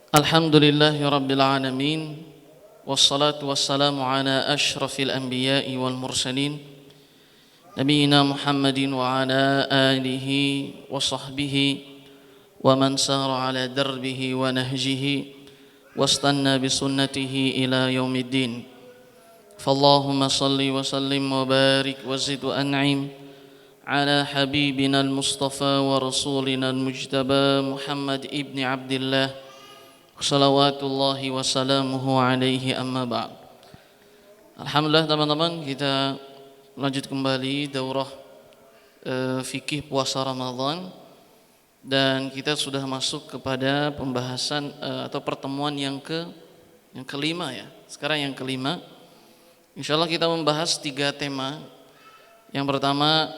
Alhamdulillahi Rabbil Alamin. Wassalatu wassalamu ala ashrafil anbiya'i wal mursalin Nabiina Muhammadin wa ala alihi wa sahbihi wa man sara ala darbihi wa nahjihi wastanna bisunnatihi ila yaumiddin. Fallahumma salli wa sallim wa barik wa zid wa an'im ala habibina al-mustafa wa rasulina al-mujtaba Muhammad ibni Abdillah salawatullahi wassalamuhu alaihi amma ba'd. Alhamdulillah teman-teman, kita lanjut kembali daurah fikih puasa Ramadan, dan kita sudah masuk kepada pembahasan atau pertemuan yang kelima ya. Sekarang yang kelima. Insyaallah kita membahas 3 tema. Yang pertama,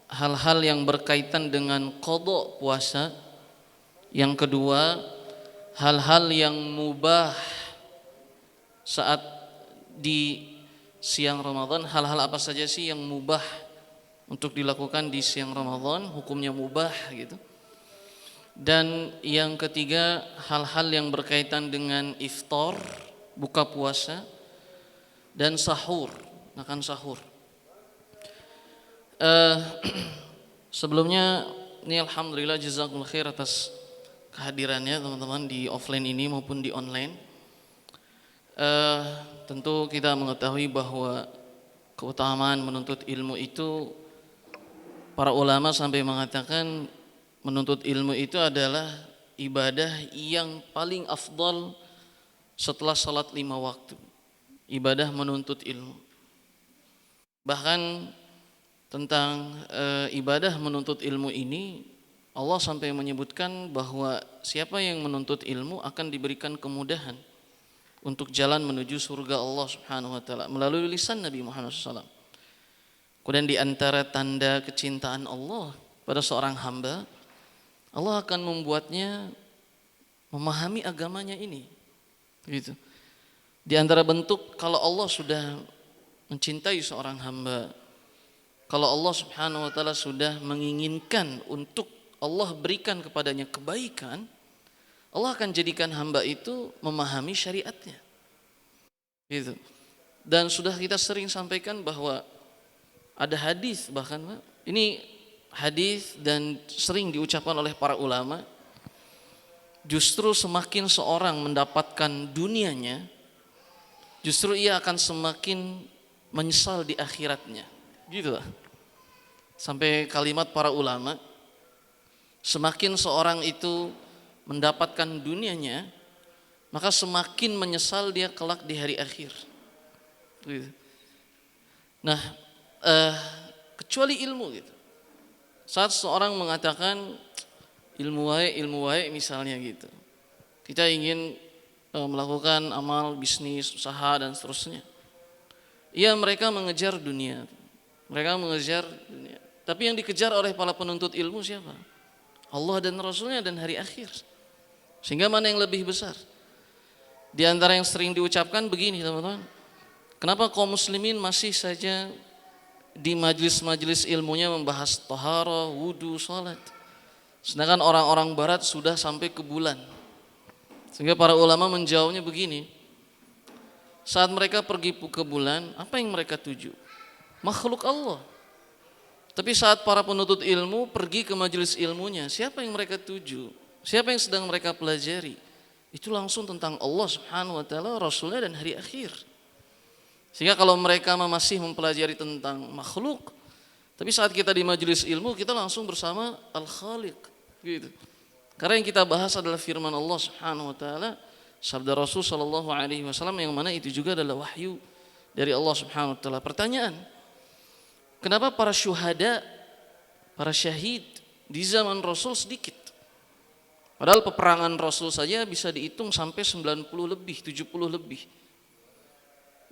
hal-hal yang berkaitan dengan qada puasa. Yang kedua, hal-hal yang mubah saat di siang Ramadan. Hal-hal apa saja sih yang mubah untuk dilakukan di siang Ramadan, hukumnya mubah gitu. Dan yang ketiga, hal-hal yang berkaitan dengan iftar, buka puasa, dan sahur, makan sahur. Sebelumnya ini alhamdulillah jazakumullah khair atas kehadirannya teman-teman di offline ini maupun di online. Tentu kita mengetahui bahwa keutamaan menuntut ilmu itu, para ulama sampai mengatakan menuntut ilmu itu adalah ibadah yang paling afdal setelah salat 5 waktu. Ibadah menuntut ilmu. Bahkan tentang ibadah menuntut ilmu ini, Allah sampai menyebutkan bahwa siapa yang menuntut ilmu akan diberikan kemudahan untuk jalan menuju surga Allah Subhanahu wa taala melalui lisan Nabi Muhammad SAW. Kemudian di antara tanda kecintaan Allah pada seorang hamba, Allah akan membuatnya memahami agamanya ini. Gitu. Di antara bentuk kalau Allah sudah mencintai seorang hamba, kalau Allah Subhanahu wa taala sudah menginginkan untuk Allah berikan kepadanya kebaikan, Allah akan jadikan hamba itu memahami syariatnya. Gitu. Dan sudah kita sering sampaikan bahwa ada hadis, bahkan ini hadis dan sering diucapkan oleh para ulama, justru semakin seorang mendapatkan dunianya, justru ia akan semakin menyesal di akhiratnya. Gitu lah. Sampai kalimat para ulama, semakin seorang itu mendapatkan dunianya, maka semakin menyesal dia kelak di hari akhir. Gitu. Nah, kecuali ilmu gitu. Saat seorang mengatakan ilmu wae misalnya gitu, kita ingin melakukan amal bisnis, usaha dan seterusnya. Iya, mereka mengejar dunia. Mereka mengejar dunia. Tapi yang dikejar oleh para penuntut ilmu siapa? Allah dan Rasulnya dan hari akhir. Sehingga mana yang lebih besar? Di antara yang sering diucapkan begini teman-teman, kenapa kaum muslimin masih saja di majelis-majelis ilmunya membahas taharah, wudu, salat, sedangkan orang-orang barat sudah sampai ke bulan? Sehingga para ulama menjawabnya begini, saat mereka pergi ke bulan, apa yang mereka tuju? Makhluk Allah. Tapi saat para penuntut ilmu pergi ke majelis ilmunya, siapa yang mereka tuju? Siapa yang sedang mereka pelajari? Itu langsung tentang Allah Subhanahu wa taala, Rasulnya dan hari akhir. Sehingga kalau mereka masih mempelajari tentang makhluk, tapi saat kita di majelis ilmu kita langsung bersama Al-Khaliq gitu. Karena yang kita bahas adalah firman Allah Subhanahu wa taala, sabda Rasul sallallahu alaihi wasallam, yang mana itu juga adalah wahyu dari Allah Subhanahu wa taala. Pertanyaan, kenapa para syuhada, para syahid di zaman Rasul sedikit? Padahal peperangan Rasul saja bisa dihitung sampai 90 lebih, 70 lebih.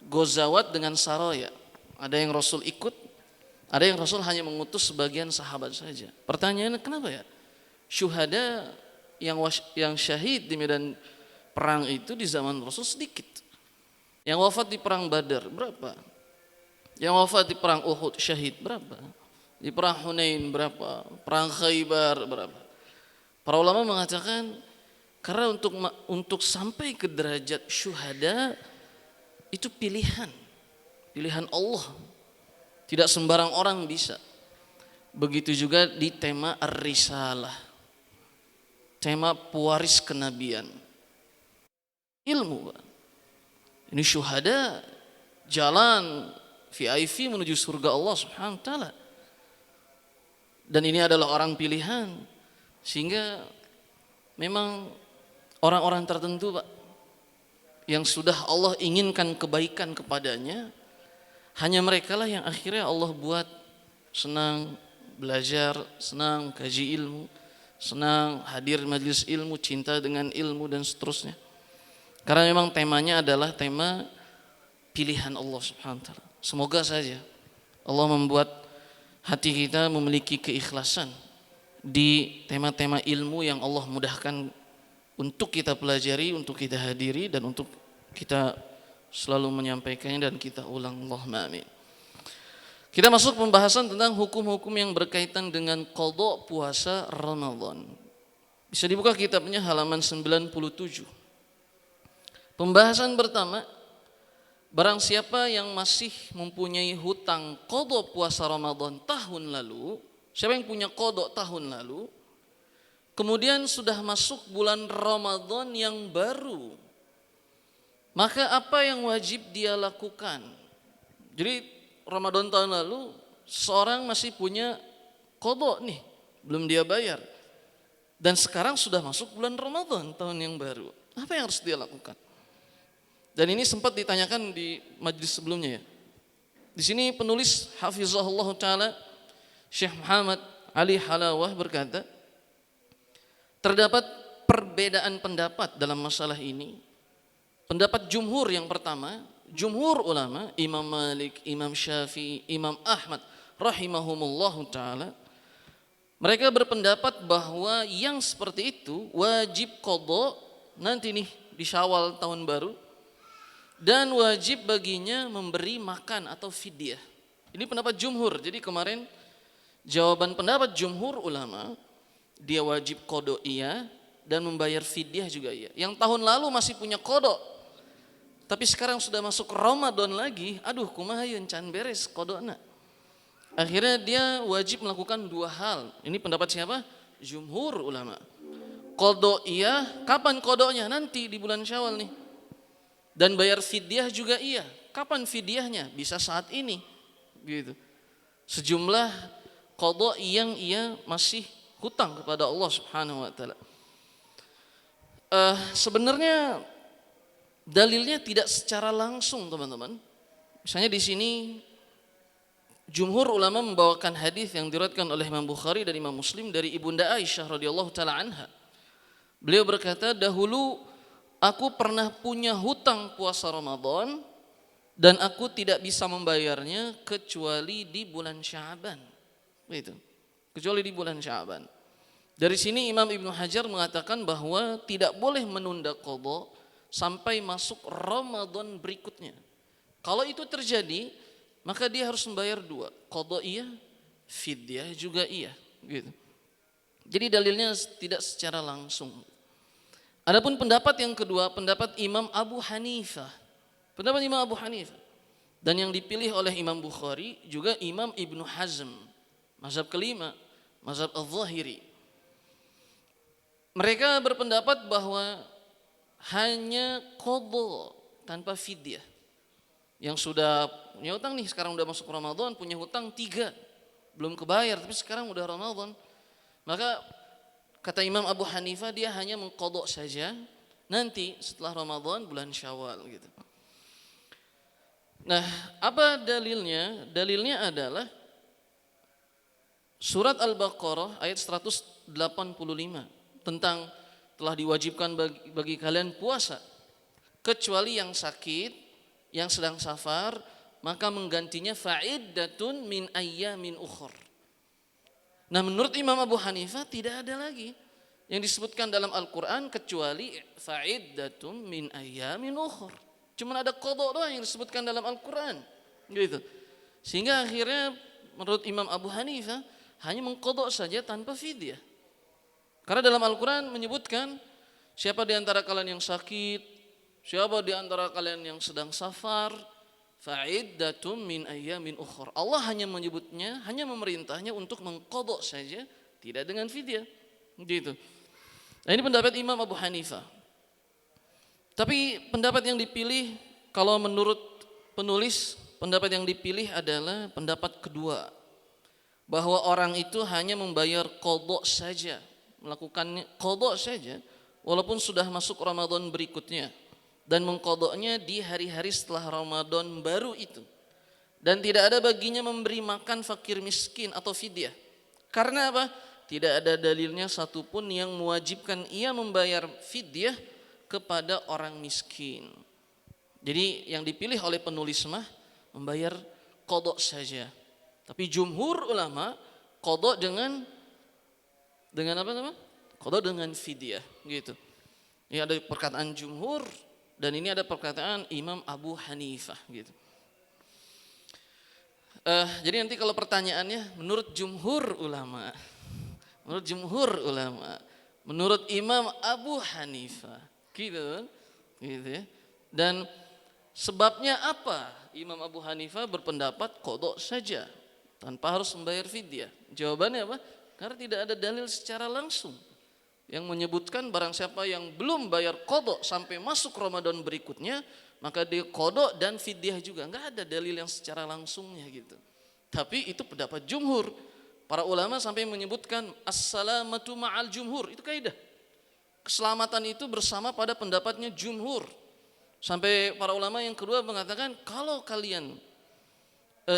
Gozawat dengan saraya. Ada yang Rasul ikut, ada yang Rasul hanya mengutus sebagian sahabat saja. Pertanyaannya, kenapa ya? Syuhada yang syahid di medan perang itu di zaman Rasul sedikit. Yang wafat di perang Badar berapa? Yang wafat di perang Uhud syahid berapa? Di perang Hunain berapa? Perang Khaybar berapa? Para ulama mengatakan Karena untuk sampai ke derajat syuhada itu pilihan Allah. Tidak sembarang orang bisa. Begitu juga di tema ar-risalah, tema pewaris kenabian. Ilmu, Pak. Ini syuhada, jalan VIP menuju surga Allah Subhanahu wa taala. Dan ini adalah orang pilihan, sehingga memang orang-orang tertentu, Pak, yang sudah Allah inginkan kebaikan kepadanya, hanya merekalah yang akhirnya Allah buat senang belajar, senang kaji ilmu, senang hadir majelis ilmu, cinta dengan ilmu dan seterusnya. Karena memang temanya adalah tema pilihan Allah Subhanahu wa taala. Semoga saja Allah membuat hati kita memiliki keikhlasan di tema-tema ilmu yang Allah mudahkan untuk kita pelajari, untuk kita hadiri, dan untuk kita selalu menyampaikannya dan kita ulang. Allahumma amin. Kita masuk pembahasan tentang hukum-hukum yang berkaitan dengan qada puasa Ramadan. Bisa dibuka kitabnya halaman 97. Pembahasan pertama, barang siapa yang masih mempunyai hutang qada puasa Ramadan tahun lalu, siapa yang punya qada tahun lalu, kemudian sudah masuk bulan Ramadan yang baru, maka apa yang wajib dia lakukan? Jadi Ramadan tahun lalu seorang masih punya qada nih, belum dia bayar. Dan sekarang sudah masuk bulan Ramadan tahun yang baru. Apa yang harus dia lakukan? Dan ini sempat ditanyakan di majelis sebelumnya ya. Di sini penulis hafizahullah taala Syekh Muhammad Ali Halawah berkata, terdapat perbedaan pendapat dalam masalah ini. Pendapat jumhur yang pertama, jumhur ulama, Imam Malik, Imam Syafi'i, Imam Ahmad rahimahumullah taala, mereka berpendapat bahwa yang seperti itu wajib qada nanti nih di Syawal tahun baru, dan wajib baginya memberi makan atau fidyah. Ini pendapat jumhur. Jadi kemarin jawaban pendapat jumhur ulama, dia wajib qada iya dan membayar fidyah juga iya. Yang tahun lalu masih punya qada, tapi sekarang sudah masuk Ramadan lagi, aduh kumaha yeun can beres qadana. Akhirnya dia wajib melakukan dua hal. Ini pendapat siapa? Jumhur ulama. Qada iya, kapan qadanya? Nanti di bulan Syawal nih. Dan bayar fidyah juga iya. Kapan fidyahnya? Bisa saat ini. Gitu. Sejumlah qada yang ia masih hutang kepada Allah Subhanahu wa taala. Sebenarnya dalilnya tidak secara langsung, teman-teman. Misalnya di sini jumhur ulama membawakan hadis yang diriwayatkan oleh Imam Bukhari dan Imam Muslim dari Ibunda Aisyah radhiyallahu taala anha. Beliau berkata, dahulu aku pernah punya hutang puasa Ramadan dan aku tidak bisa membayarnya kecuali di bulan Sya'ban. Gitu. Kecuali di bulan Sya'ban. Dari sini Imam Ibnu Hajar mengatakan bahwa tidak boleh menunda qada sampai masuk Ramadan berikutnya. Kalau itu terjadi, maka dia harus membayar dua, qada iya, fidyah juga iya, gitu. Jadi dalilnya tidak secara langsung. Adapun pendapat yang kedua, pendapat Imam Abu Hanifah. Pendapat Imam Abu Hanifah. Dan yang dipilih oleh Imam Bukhari juga Imam Ibnu Hazm. Mazhab kelima, mazhab Al-Zahiri. Mereka berpendapat bahwa hanya qada tanpa fidyah. Yang sudah punya hutang nih, sekarang udah masuk Ramadan, punya hutang 3, belum kebayar, tapi sekarang udah Ramadan. Maka kata Imam Abu Hanifah, dia hanya mengqada saja nanti setelah Ramadan bulan Syawal gitu. Nah, apa dalilnya? Dalilnya adalah surat Al-Baqarah ayat 185 tentang telah diwajibkan bagi kalian puasa kecuali yang sakit, yang sedang safar, maka menggantinya fa'iddatun min ayyamin ukhur. Nah, menurut Imam Abu Hanifah tidak ada lagi yang disebutkan dalam Al-Quran kecuali fa'iddatun min ayyamin ukhur. Cuma ada qada doang yang disebutkan dalam Al-Quran, gitu. Sehingga akhirnya menurut Imam Abu Hanifah hanya mengqada saja tanpa fidyah. Karena dalam Al-Quran menyebutkan Siapa di antara kalian yang sakit, siapa di antara kalian yang sedang safar, fa'iddatum min ayyamin ukhra. Allah hanya menyebutnya, hanya memerintahnya untuk mengqadha saja, tidak dengan fidyah. Gitu. Nah, ini pendapat Imam Abu Hanifah. Tapi pendapat yang dipilih, kalau menurut penulis, pendapat yang dipilih adalah pendapat kedua, bahwa orang itu hanya membayar qadha saja, melakukan qadha saja walaupun sudah masuk Ramadan berikutnya, dan mengqadhanya di hari-hari setelah Ramadan baru itu, dan tidak ada baginya memberi makan fakir miskin atau fidyah. Karena apa? Tidak ada dalilnya satupun yang mewajibkan ia membayar fidyah kepada orang miskin. Jadi yang dipilih oleh penulis mah membayar qadha saja. Tapi jumhur ulama qadha dengan apa namanya? Qadha dengan fidyah, gitu. Ini ada perkataan jumhur dan ini ada perkataan Imam Abu Hanifah, gitu. Jadi nanti kalau pertanyaannya menurut jumhur ulama, menurut Imam Abu Hanifah, gitu ya. Dan sebabnya apa Imam Abu Hanifah berpendapat qadha saja tanpa harus membayar fidyah? Jawabannya apa? Karena tidak ada dalil secara langsung yang menyebutkan barang siapa yang belum bayar qadha sampai masuk Ramadan berikutnya, maka dia qadha dan fidyah juga. Enggak ada dalil yang secara langsungnya, gitu. Tapi itu pendapat jumhur. Para ulama sampai menyebutkan as-salamatu ma'al jumhur. Itu kaidah. Keselamatan itu bersama pada pendapatnya jumhur. Sampai para ulama yang kedua mengatakan, kalau kalian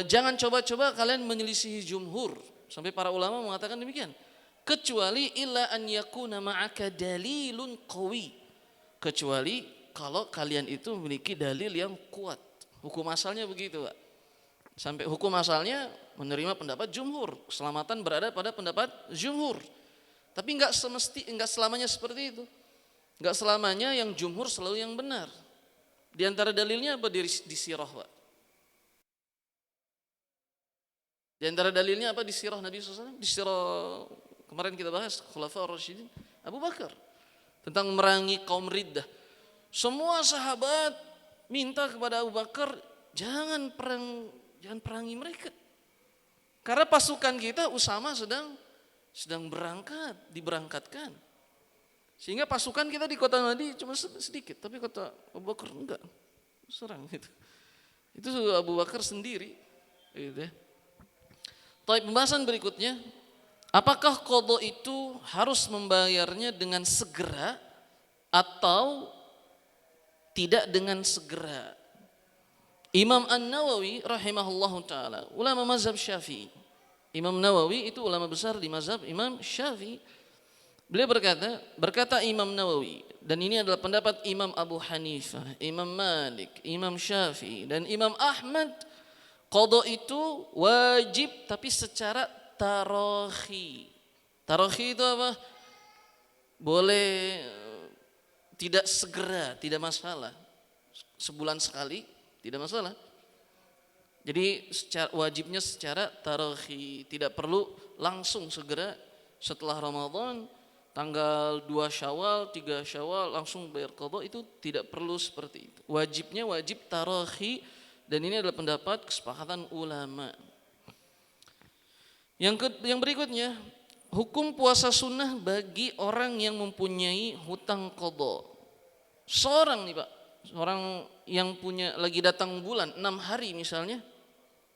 jangan coba-coba kalian menyelisihi jumhur. Sampai para ulama mengatakan demikian. Kecuali illa an yakuna ma'aka dalilun qawi. Kecuali kalau kalian itu memiliki dalil yang kuat. Hukum asalnya begitu, Pak. Sampai hukum asalnya menerima pendapat jumhur. Keselamatan berada pada pendapat jumhur. Tapi enggak selamanya seperti itu. Enggak selamanya yang jumhur selalu yang benar. Di antara dalilnya apa di sirah, Pak? Di antara dalilnya apa di sirah Nabi SAW? Di sirah kemarin kita bahas Khulafaur Rasyidin, Abu Bakar, tentang merangi kaum Riddah. Semua sahabat minta kepada Abu Bakar, jangan perangi mereka. Karena pasukan kita Usama sedang diberangkatkan. Sehingga pasukan kita di kota Madinah cuma sedikit, tapi kota Abu Bakar enggak, serang gitu. Itu Abu Bakar sendiri, gitu ya. Pembahasan berikutnya, apakah qadha itu harus membayarnya dengan segera atau tidak dengan segera? Imam An-Nawawi rahimahullahu taala, ulama mazhab Syafi'i. Imam Nawawi itu ulama besar di mazhab Imam Syafi'i. Beliau berkata Imam Nawawi, dan ini adalah pendapat Imam Abu Hanifah, Imam Malik, Imam Syafi'i, dan Imam Ahmad, qadha itu wajib tapi secara tarakhi. Tarakhi itu apa? Boleh tidak segera, tidak masalah. Sebulan sekali, tidak masalah. Jadi wajibnya secara tarakhi, tidak perlu langsung segera setelah Ramadan, tanggal 2 Syawal, 3 Syawal langsung bayar qadha, itu tidak perlu seperti itu. Wajibnya wajib tarakhi, dan ini adalah pendapat kesepakatan ulama. Yang berikutnya, hukum puasa sunnah bagi orang yang mempunyai hutang qadha. Seorang nih Pak, seorang yang punya lagi datang bulan 6 hari misalnya,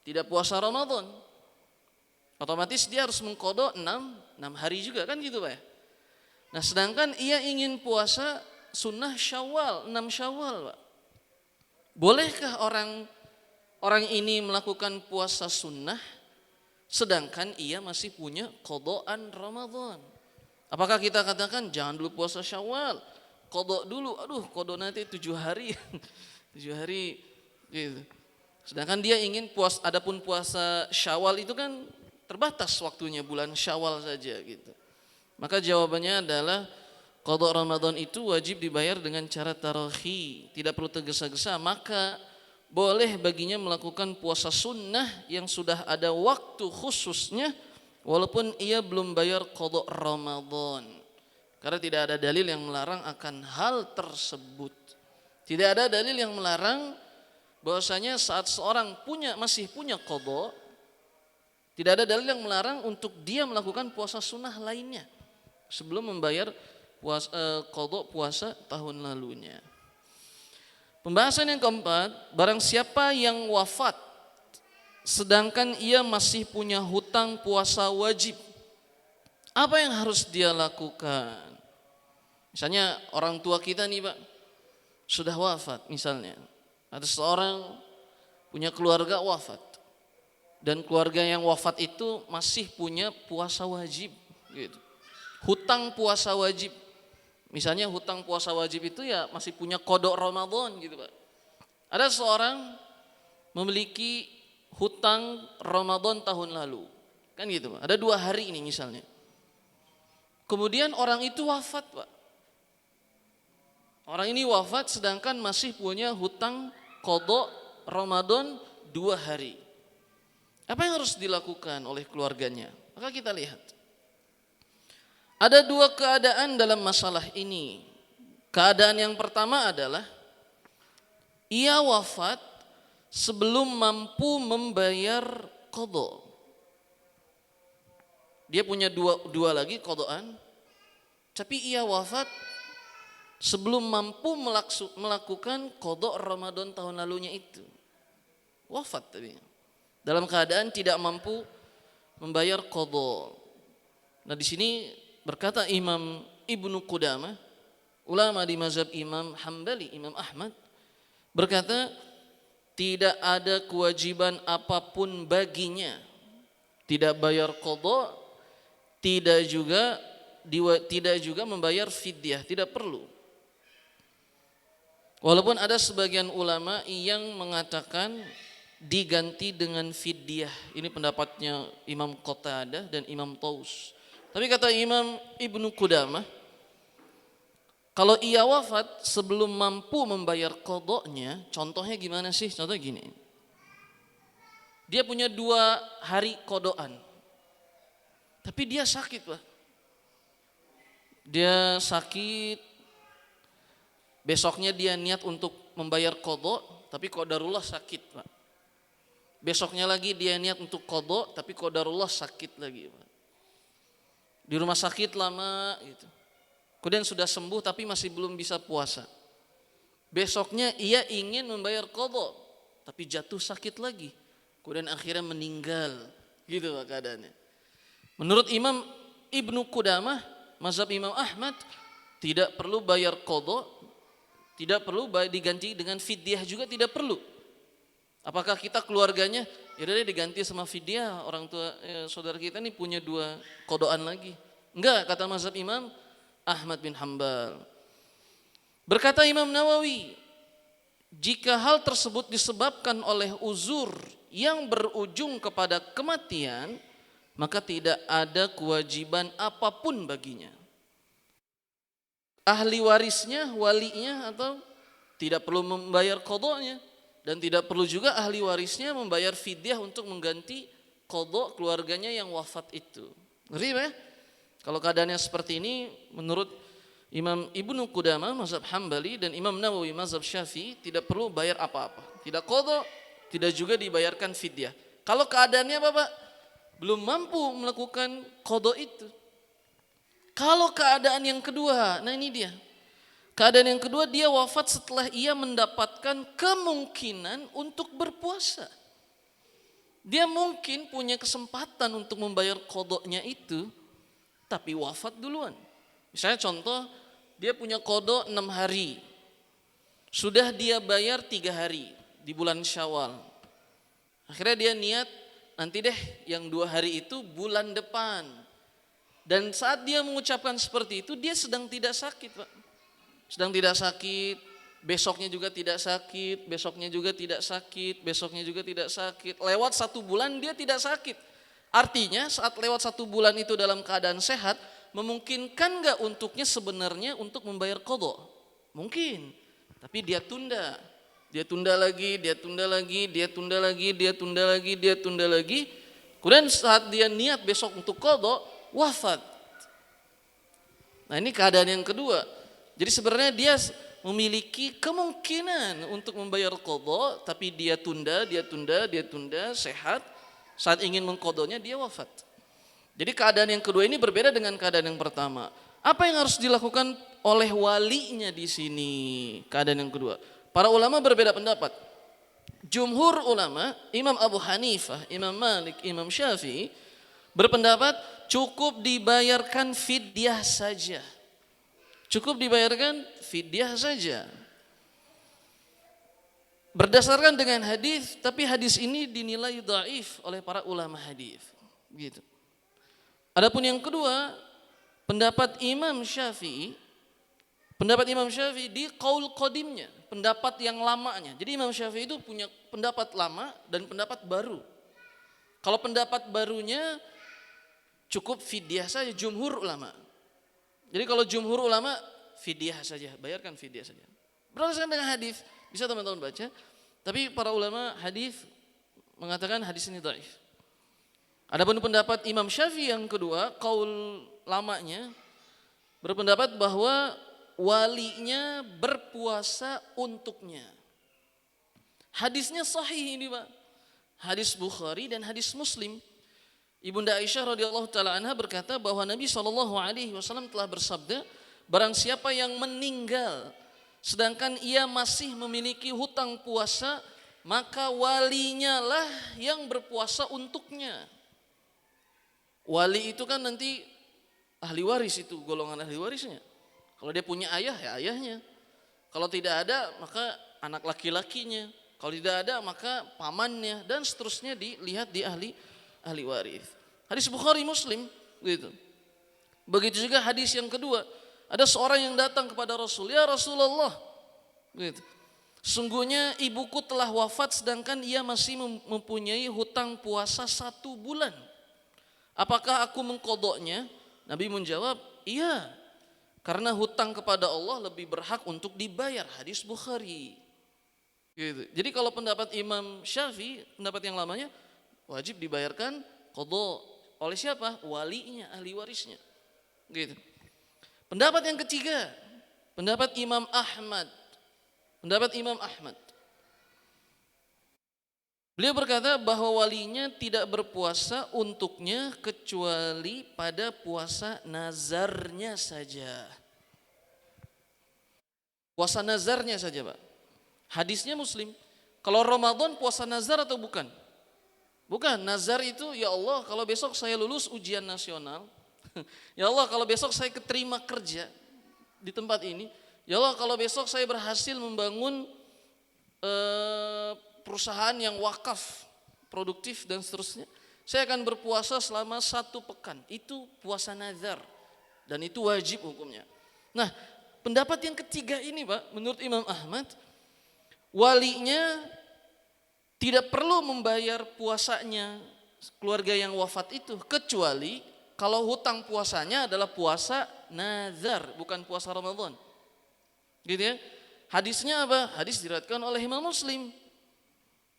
tidak puasa Ramadan, otomatis dia harus mengqadha 6 hari juga kan gitu Pak ya. Nah sedangkan ia ingin puasa sunnah Syawal, 6 Syawal Pak. Bolehkah orang ini melakukan puasa sunnah sedangkan ia masih punya qadhaan Ramadan? Apakah kita katakan jangan dulu puasa Syawal, qadha dulu, qadha nanti 7 hari 7 hari gitu. Sedangkan dia ingin adapun puasa Syawal itu kan terbatas waktunya, bulan Syawal saja gitu. Maka jawabannya adalah qadha Ramadan itu wajib dibayar dengan cara tarakhi, tidak perlu tergesa-gesa. Maka boleh baginya melakukan puasa sunnah yang sudah ada waktu khususnya walaupun ia belum bayar qadha Ramadan. Karena tidak ada dalil yang melarang akan hal tersebut. Tidak ada dalil yang melarang bahwasanya saat seorang masih punya qadha, tidak ada dalil yang melarang untuk dia melakukan puasa sunnah lainnya sebelum membayar qadha puasa tahun lalunya. Pembahasan yang keempat, barang siapa yang wafat sedangkan ia masih punya hutang puasa wajib, apa yang harus dia lakukan? Misalnya orang tua kita nih Pak, sudah wafat misalnya. Ada seorang punya keluarga wafat. Dan keluarga yang wafat itu masih punya puasa wajib gitu. Hutang puasa wajib. Misalnya hutang puasa wajib itu ya masih punya qadha Ramadan gitu Pak. Ada seorang memiliki hutang Ramadan tahun lalu. Kan gitu Pak. Ada 2 hari ini misalnya. Kemudian orang itu wafat Pak. Orang ini wafat sedangkan masih punya hutang qadha Ramadan 2 hari. Apa yang harus dilakukan oleh keluarganya? Maka kita lihat. Ada 2 keadaan dalam masalah ini. Keadaan yang pertama adalah ia wafat sebelum mampu membayar qadha. Dia punya dua lagi qadhaan, tapi ia wafat sebelum mampu melakukan qadha Ramadan tahun lalunya itu. Wafat tapi dalam keadaan tidak mampu membayar qadha. Nah, di sini berkata Imam Ibnu Qudamah, ulama di mazhab Imam Hambali, Imam Ahmad, berkata tidak ada kewajiban apapun baginya. Tidak bayar qadha, tidak juga membayar fidyah, tidak perlu. Walaupun ada sebagian ulama yang mengatakan diganti dengan fidyah. Ini pendapatnya Imam Qatadah dan Imam Taus. Tapi kata Imam Ibnu Qudamah, kalau ia wafat sebelum mampu membayar qadhanya, contohnya gimana sih? Contohnya gini. Dia punya 2 hari qadhaan. Tapi dia sakit, Pak. Dia sakit. Besoknya dia niat untuk membayar qadha, tapi qadarullah sakit, Pak. Besoknya lagi dia niat untuk qadha, tapi qadarullah sakit lagi, Pak. Di rumah sakit lama gitu. Kemudian sudah sembuh tapi masih belum bisa puasa. Besoknya ia ingin membayar qadha, tapi jatuh sakit lagi. Kemudian akhirnya meninggal. Gitu Pak keadaannya. Menurut Imam Ibnu Qudamah, mazhab Imam Ahmad, tidak perlu bayar qadha, tidak perlu diganti dengan fidyah juga tidak perlu. Apakah kita keluarganya ya udah diganti sama fidyah, orang tua saudara kita nih punya 2 qadhaan lagi. Enggak, kata mazhab Imam Ahmad bin Hanbal. Berkata Imam Nawawi, jika hal tersebut disebabkan oleh uzur yang berujung kepada kematian, maka tidak ada kewajiban apapun baginya. Ahli warisnya, walinya atau tidak perlu membayar qadhanya, dan tidak perlu juga ahli warisnya membayar fidyah untuk mengganti qadha keluarganya yang wafat itu. Ngerti ya? Kalau keadaannya seperti ini, menurut Imam Ibnu Qudamah mazhab Hambali dan Imam Nawawi mazhab Syafi'i tidak perlu bayar apa-apa. Tidak qadha, tidak juga dibayarkan fidyah. Kalau keadaannya apa, Pak? Belum mampu melakukan qadha itu. Kalau keadaan yang kedua, nah ini dia. Keadaan yang kedua, dia wafat setelah ia mendapatkan kemungkinan untuk berpuasa. Dia mungkin punya kesempatan untuk membayar qadhanya itu, tapi wafat duluan. Misalnya contoh, dia punya qadha 6 hari. Sudah dia bayar 3 hari di bulan Syawal. Akhirnya dia niat, nanti deh yang 2 hari itu bulan depan. Dan saat dia mengucapkan seperti itu, dia sedang tidak sakit, Pak. Sedang tidak sakit, besoknya juga tidak sakit, besoknya juga tidak sakit, besoknya juga tidak sakit. Lewat 1 bulan dia tidak sakit. Artinya saat lewat 1 bulan itu dalam keadaan sehat, memungkinkan gak untuknya sebenarnya untuk membayar qadha? Mungkin, tapi dia tunda. Dia tunda lagi, dia tunda lagi, dia tunda lagi, dia tunda lagi, dia tunda lagi. Kemudian saat dia niat besok untuk qadha, wafat. Nah ini keadaan yang kedua. Jadi sebenarnya dia memiliki kemungkinan untuk membayar qadha, tapi dia tunda, sehat. Saat ingin mengqadhanya dia wafat. Jadi keadaan yang kedua ini berbeda dengan keadaan yang pertama. Apa yang harus dilakukan oleh walinya di sini? Keadaan yang kedua. Para ulama berbeda pendapat. Jumhur ulama, Imam Abu Hanifah, Imam Malik, Imam Syafi'i berpendapat cukup dibayarkan fidyah saja. Cukup dibayarkan fidyah saja. Berdasarkan dengan hadis, tapi hadis ini dinilai dhaif oleh para ulama hadis. Gitu. Adapun yang kedua, pendapat Imam Syafi'i di qaul qadimnya, pendapat yang lamanya. Jadi Imam Syafi'i itu punya pendapat lama dan pendapat baru. Kalau pendapat barunya cukup fidyah saja, jumhur ulama. Jadi kalau jumhur ulama fidyah saja, bayarkan fidyah saja. Berdasarkan dengan hadis, bisa teman-teman baca. Tapi para ulama hadis mengatakan hadis ini dhaif. Adapun pendapat Imam Syafi'i yang kedua, qaul lamanya berpendapat bahwa walinya berpuasa untuknya. Hadisnya sahih ini, Pak. Hadis Bukhari dan hadis Muslim. Ibunda Aisyah radhiyallahu taala anha berkata bahwa Nabi SAW telah bersabda, barang siapa yang meninggal sedangkan ia masih memiliki hutang puasa, maka walinya lah yang berpuasa untuknya. Wali itu kan nanti ahli waris, itu golongan ahli warisnya. Kalau dia punya ayah, ya ayahnya. Kalau tidak ada, maka anak laki-lakinya. Kalau tidak ada, maka pamannya, dan seterusnya dilihat di ahli waris. Hadis Bukhari Muslim, gitu. Begitu juga hadis yang kedua. Ada seorang yang datang kepada Rasul, ya Rasulullah, gitu. Sungguhnya ibuku telah wafat sedangkan ia masih mempunyai hutang puasa 1 bulan. Apakah aku mengqadhanya? Nabi menjawab, iya. Karena hutang kepada Allah lebih berhak untuk dibayar. Hadis Bukhari. Gitu. Jadi kalau pendapat Imam Syafi'i, pendapat yang lamanya, wajib dibayarkan qadha oleh siapa? Walinya, ahli warisnya. Gitu. Pendapat yang ketiga, pendapat Imam Ahmad. Beliau berkata bahwa walinya tidak berpuasa untuknya kecuali pada puasa nazarnya saja. Puasa nazarnya saja, Pak. Hadisnya Muslim. Kalau Ramadan puasa nazar atau bukan? Bukan. Nazar itu, ya Allah kalau besok saya lulus ujian nasional, ya Allah kalau besok saya keterima kerja di tempat ini, ya Allah kalau besok saya berhasil membangun perusahaan yang wakaf, produktif dan seterusnya, saya akan berpuasa selama 1 pekan. Itu puasa nazar dan itu wajib hukumnya. Nah, pendapat yang ketiga ini, Pak, menurut Imam Ahmad, walinya tidak perlu membayar puasanya keluarga yang wafat itu, kecuali kalau hutang puasanya adalah puasa nazar, bukan puasa Ramadan. Gitu ya. Hadisnya apa? Hadis diriwayatkan oleh Imam Muslim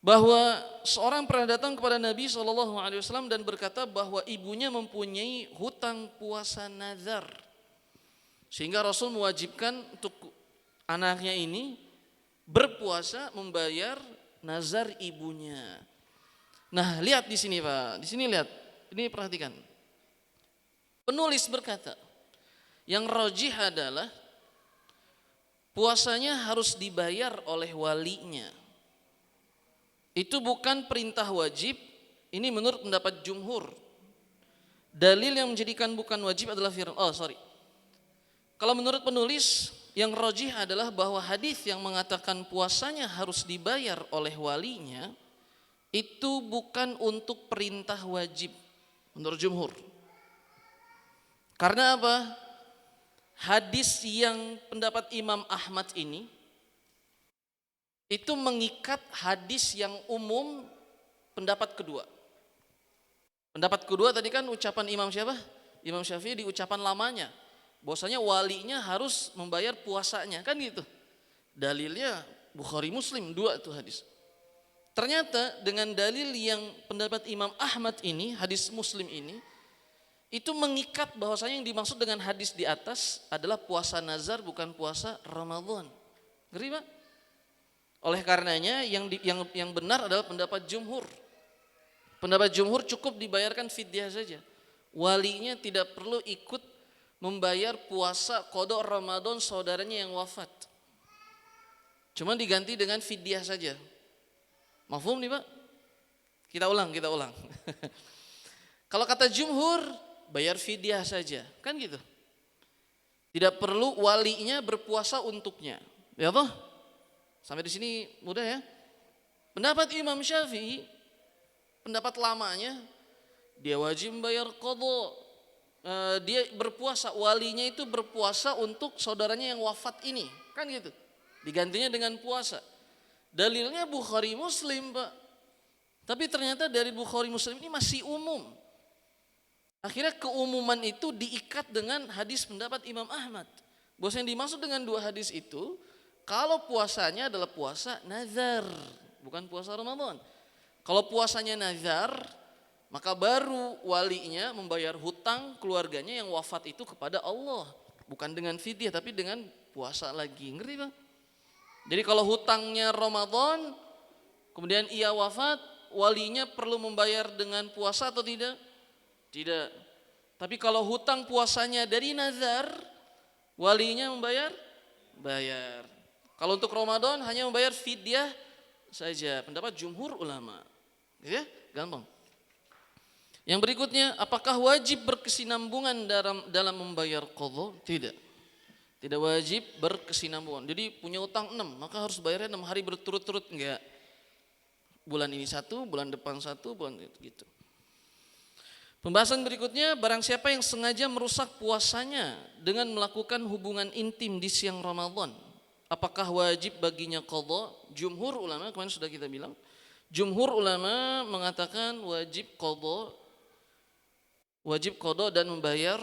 bahwa seorang pernah datang kepada Nabi SAW dan berkata bahwa ibunya mempunyai hutang puasa nazar, sehingga Rasul mewajibkan untuk anaknya ini berpuasa membayar nazar ibunya. Nah, lihat di sini, Pak. Di sini lihat. Ini perhatikan. Penulis berkata, yang rajih adalah puasanya harus dibayar oleh walinya. Itu bukan perintah wajib. Ini menurut pendapat jumhur. Dalil yang menjadikan bukan wajib adalah kalau menurut penulis, yang rajih adalah bahwa hadis yang mengatakan puasanya harus dibayar oleh walinya itu bukan untuk perintah wajib menurut jumhur. Karena apa? Hadis yang pendapat Imam Ahmad ini itu mengikat hadis yang umum pendapat kedua. Pendapat kedua tadi kan ucapan Imam siapa? Imam Syafi'i di ucapan lamanya. Bahwasanya walinya harus membayar puasanya, kan gitu. Dalilnya Bukhari Muslim 2 itu hadis. Ternyata dengan dalil yang pendapat Imam Ahmad ini, hadis Muslim ini, itu mengikat bahwasanya yang dimaksud dengan hadis di atas adalah puasa nazar bukan puasa Ramadan. Ngeri Pak? Oleh karenanya yang benar adalah pendapat jumhur. Pendapat jumhur cukup dibayarkan fidyah saja. Walinya tidak perlu ikut membayar puasa qada Ramadan saudaranya yang wafat. Cuma diganti dengan fidyah saja. Mafhum nih Pak? Kita ulang. Kalau kata jumhur, bayar fidyah saja, kan gitu. Tidak perlu walinya berpuasa untuknya. Ya toh? Sampai di sini mudah ya. Pendapat Imam Syafi'i, pendapat lamanya, dia wajib membayar qada. Dia berpuasa, walinya itu berpuasa untuk saudaranya yang wafat ini, kan gitu. Digantinya dengan puasa. Dalilnya Bukhari Muslim, Pak. Tapi ternyata dari Bukhari Muslim ini masih umum. Akhirnya keumuman itu diikat dengan hadis pendapat Imam Ahmad. Bahwa yang dimaksud dengan dua hadis itu, kalau puasanya adalah puasa nazar, bukan puasa Ramadan. Kalau puasanya nazar, maka baru walinya membayar hutang keluarganya yang wafat itu kepada Allah. Bukan dengan fidyah, tapi dengan puasa lagi. Ngerti Bang? Jadi kalau hutangnya Ramadan, kemudian ia wafat, walinya perlu membayar dengan puasa atau tidak? Tidak. Tapi kalau hutang puasanya dari nazar, walinya membayar? Bayar. Kalau untuk Ramadan hanya membayar fidyah saja. Pendapat jumhur ulama. Ya, gampang. Yang berikutnya, apakah wajib berkesinambungan dalam membayar qadha? Tidak. Tidak wajib berkesinambungan. Jadi punya utang 6, maka harus bayarnya 6 hari berturut-turut, enggak. Bulan ini 1, bulan depan 1, bulan itu gitu. Pembahasan berikutnya, barang siapa yang sengaja merusak puasanya dengan melakukan hubungan intim di siang Ramadan, apakah wajib baginya qadha? Jumhur ulama, kemarin sudah kita bilang, jumhur ulama mengatakan wajib qadha dan membayar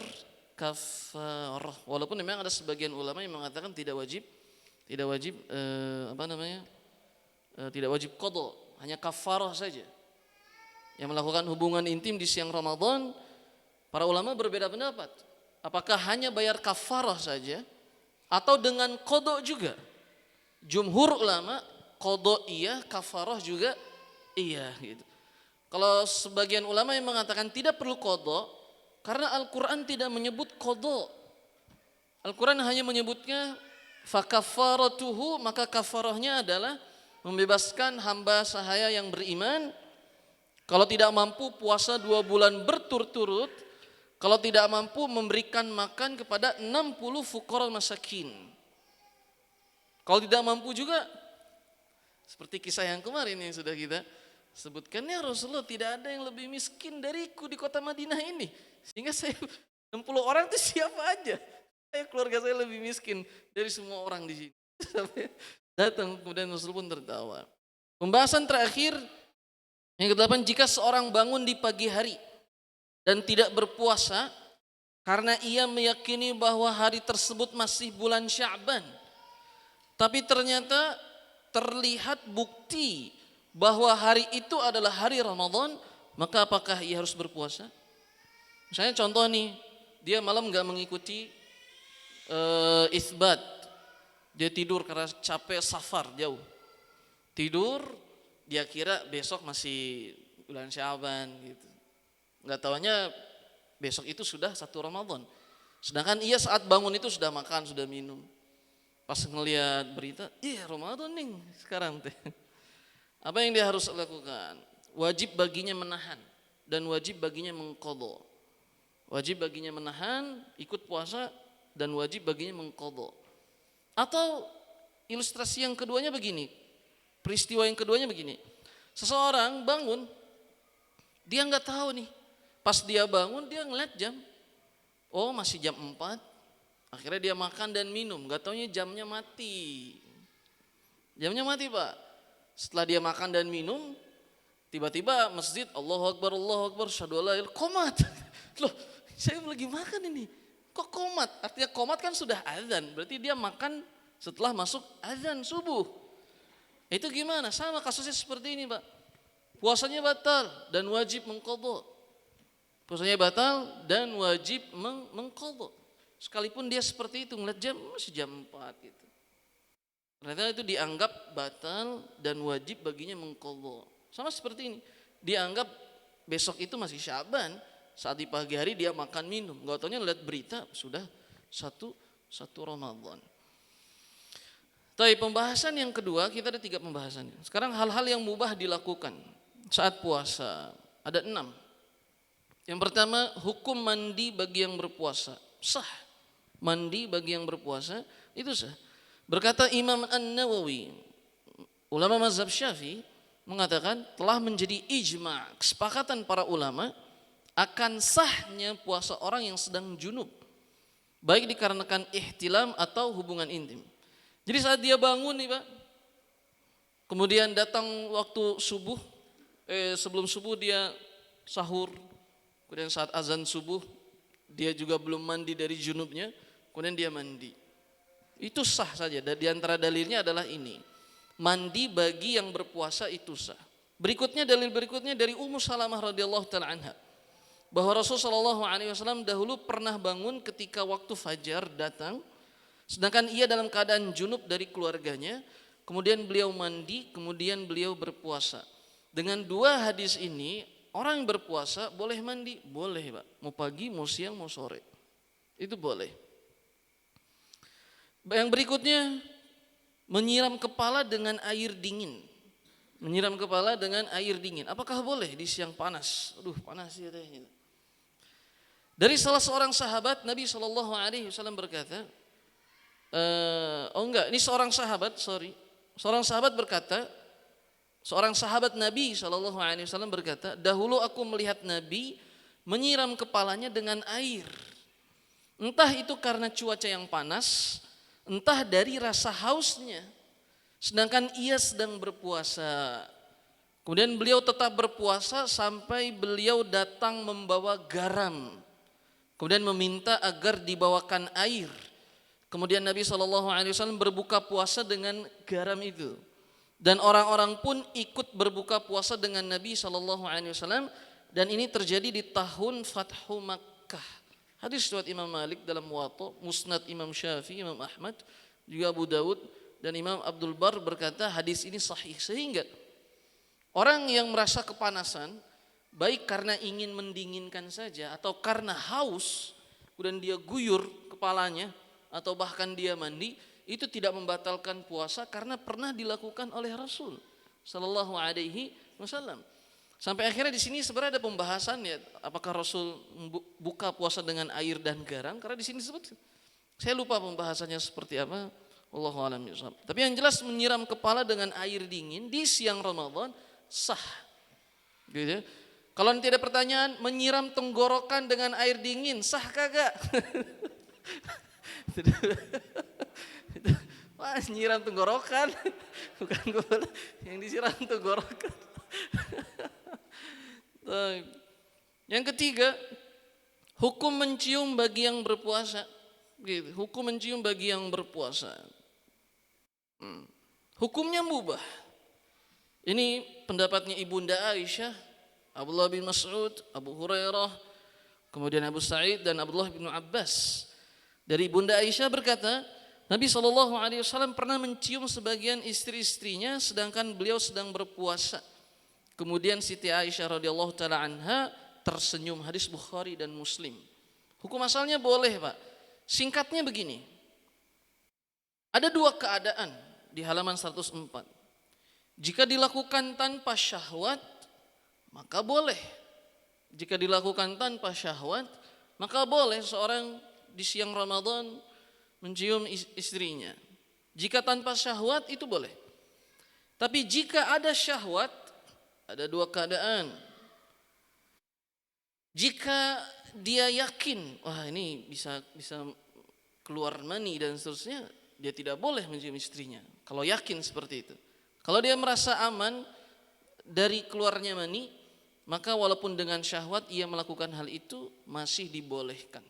kafarah. Walaupun memang ada sebagian ulama yang mengatakan tidak wajib tidak wajib qadha, hanya kafarah saja. Yang melakukan hubungan intim di siang Ramadan, para ulama berbeda pendapat. Apakah hanya bayar kafarah saja atau dengan qadha juga? Jumhur ulama qadha iya, kafarah juga iya gitu. Kalau sebagian ulama yang mengatakan tidak perlu qadha karena Al-Qur'an tidak menyebut qadha. Al-Qur'an hanya menyebutnya fakafaratuhu, maka kafarahnya adalah membebaskan hamba sahaya yang beriman. Kalau tidak mampu puasa 2 bulan berturut-turut, kalau tidak mampu memberikan makan kepada 60 fuqara masakin. Kalau tidak mampu juga, seperti kisah yang kemarin yang sudah kita sebutkan, ya Rasulullah, tidak ada yang lebih miskin dariku di kota Madinah ini. Sehingga saya 60 orang itu siapa aja. Keluarga saya lebih miskin dari semua orang di sini. Sampai datang, kemudian Rasul pun tertawa. Pembahasan terakhir, yang ke-8, jika seorang bangun di pagi hari dan tidak berpuasa karena ia meyakini bahwa hari tersebut masih bulan Sya'ban, tapi ternyata terlihat bukti bahwa hari itu adalah hari Ramadan, maka apakah ia harus berpuasa? Misalnya contoh nih, dia malam gak mengikuti isbat, dia tidur karena capek safar jauh, tidur, dia kira besok masih bulan Sya'ban gitu. Enggak taunya besok itu sudah 1 Ramadan. Sedangkan ia saat bangun itu sudah makan, sudah minum. Pas ngelihat berita, iya Ramadan nih sekarang teh. Apa yang dia harus lakukan? Wajib baginya menahan dan wajib baginya mengqadha. Wajib baginya menahan, ikut puasa, dan wajib baginya mengqadha. Atau ilustrasi yang keduanya begini. Peristiwa yang keduanya begini, seseorang bangun, dia nggak tahu nih, pas dia bangun dia ngeliat jam, oh masih jam 4, akhirnya dia makan dan minum, nggak taunya jamnya mati Pak. Setelah dia makan dan minum, tiba-tiba masjid Allahu Akbar, syahadu alla ilaha illallah, qomat. Loh, saya lagi makan ini, kok qomat? Artinya qomat kan sudah azan, berarti dia makan setelah masuk azan subuh. Itu gimana? Sama kasusnya seperti ini Pak. Puasanya batal dan wajib mengqadha. Puasanya batal dan wajib mengqadha. Sekalipun dia seperti itu ngeliat jam masih jam 4 gitu. Ternyata itu dianggap batal dan wajib baginya mengqadha. Sama seperti ini. Dianggap besok itu masih Syaban, saat di pagi hari dia makan minum. Enggak taunya lihat berita sudah satu Ramadan. Tapi pembahasan yang kedua, kita ada 3 pembahasan. Sekarang hal-hal yang mubah dilakukan saat puasa. Ada 6. Yang pertama, hukum mandi bagi yang berpuasa. Sah. Mandi bagi yang berpuasa itu sah. Berkata Imam An-Nawawi, ulama mazhab Syafi'i, mengatakan telah menjadi ijma', kesepakatan para ulama akan sahnya puasa orang yang sedang junub, baik dikarenakan ihtilam atau hubungan intim. Jadi saat dia bangun nih Pak, kemudian datang waktu subuh, sebelum subuh dia sahur, kemudian saat azan subuh dia juga belum mandi dari junubnya, kemudian dia mandi. Itu sah saja. Dan di antara dalilnya adalah ini, mandi bagi yang berpuasa itu sah. Berikutnya, dalil berikutnya dari Ummu Salamah radhiyallahu taala anha, bahwa Rasulullah SAW dahulu pernah bangun ketika waktu fajar datang, sedangkan ia dalam keadaan junub dari keluarganya, kemudian beliau mandi, kemudian beliau berpuasa. Dengan 2 hadis ini, orang yang berpuasa boleh mandi, boleh Pak, mau pagi, mau siang, mau sore, itu boleh. Yang berikutnya, menyiram kepala dengan air dingin. Menyiram kepala dengan air dingin, apakah boleh di siang panas? Aduh panas ya teh. Dari salah seorang sahabat Nabi SAW berkata, seorang sahabat Nabi SAW berkata, dahulu aku melihat Nabi menyiram kepalanya dengan air. Entah itu karena cuaca yang panas, entah dari rasa hausnya, sedangkan ia sedang berpuasa. Kemudian beliau tetap berpuasa sampai beliau datang membawa garam, kemudian meminta agar dibawakan air. Kemudian Nabi SAW berbuka puasa dengan garam itu, dan orang-orang pun ikut berbuka puasa dengan Nabi SAW. Dan ini terjadi di tahun Fathu Makkah. Hadis riwayat Imam Malik dalam Muwatta, Musnad Imam Syafi'i, Imam Ahmad, juga Abu Daud dan Imam Abdul Bar berkata hadis ini sahih. Sehingga orang yang merasa kepanasan, baik karena ingin mendinginkan saja atau karena haus, kemudian dia guyur kepalanya atau bahkan dia mandi, itu tidak membatalkan puasa karena pernah dilakukan oleh Rasul sallallahu alaihi wasallam. Sampai akhirnya di sini sebenarnya ada pembahasan ya, apakah Rasul buka puasa dengan air dan garam, karena di sini disebut, saya lupa pembahasannya seperti apa, wallahu a'lam bishawab. Tapi yang jelas menyiram kepala dengan air dingin di siang Ramadan sah. Gitu ya. Kalau nanti ada pertanyaan, menyiram tenggorokan dengan air dingin sah kagak? Wah, nyiram tenggorokan, bukan kepala, yang disiram tenggorokan. Yang ketiga, hukum mencium bagi yang berpuasa. Gitu. Hukum mencium bagi yang berpuasa. Hukumnya mubah. Ini pendapatnya Ibunda Aisyah, Abdullah bin Mas'ud, Abu Hurairah, kemudian Abu Sa'id dan Abdullah bin Abbas. Dari Ibunda Aisyah berkata, Nabi SAW pernah mencium sebagian istri-istrinya sedangkan beliau sedang berpuasa. Kemudian Siti Aisyah radhiyallahu taala anha tersenyum. Hadis Bukhari dan Muslim. Hukum asalnya boleh Pak. Singkatnya begini. Ada 2 keadaan di halaman 104. Jika dilakukan tanpa syahwat, maka boleh. Jika dilakukan tanpa syahwat, maka boleh seorang di siang Ramadan mencium istrinya. Jika tanpa syahwat itu boleh. Tapi jika ada syahwat, ada 2 keadaan. Jika dia yakin, wah ini bisa keluar mani dan seterusnya, dia tidak boleh mencium istrinya. Kalau yakin seperti itu. Kalau dia merasa aman dari keluarnya mani, maka walaupun dengan syahwat ia melakukan hal itu masih dibolehkan.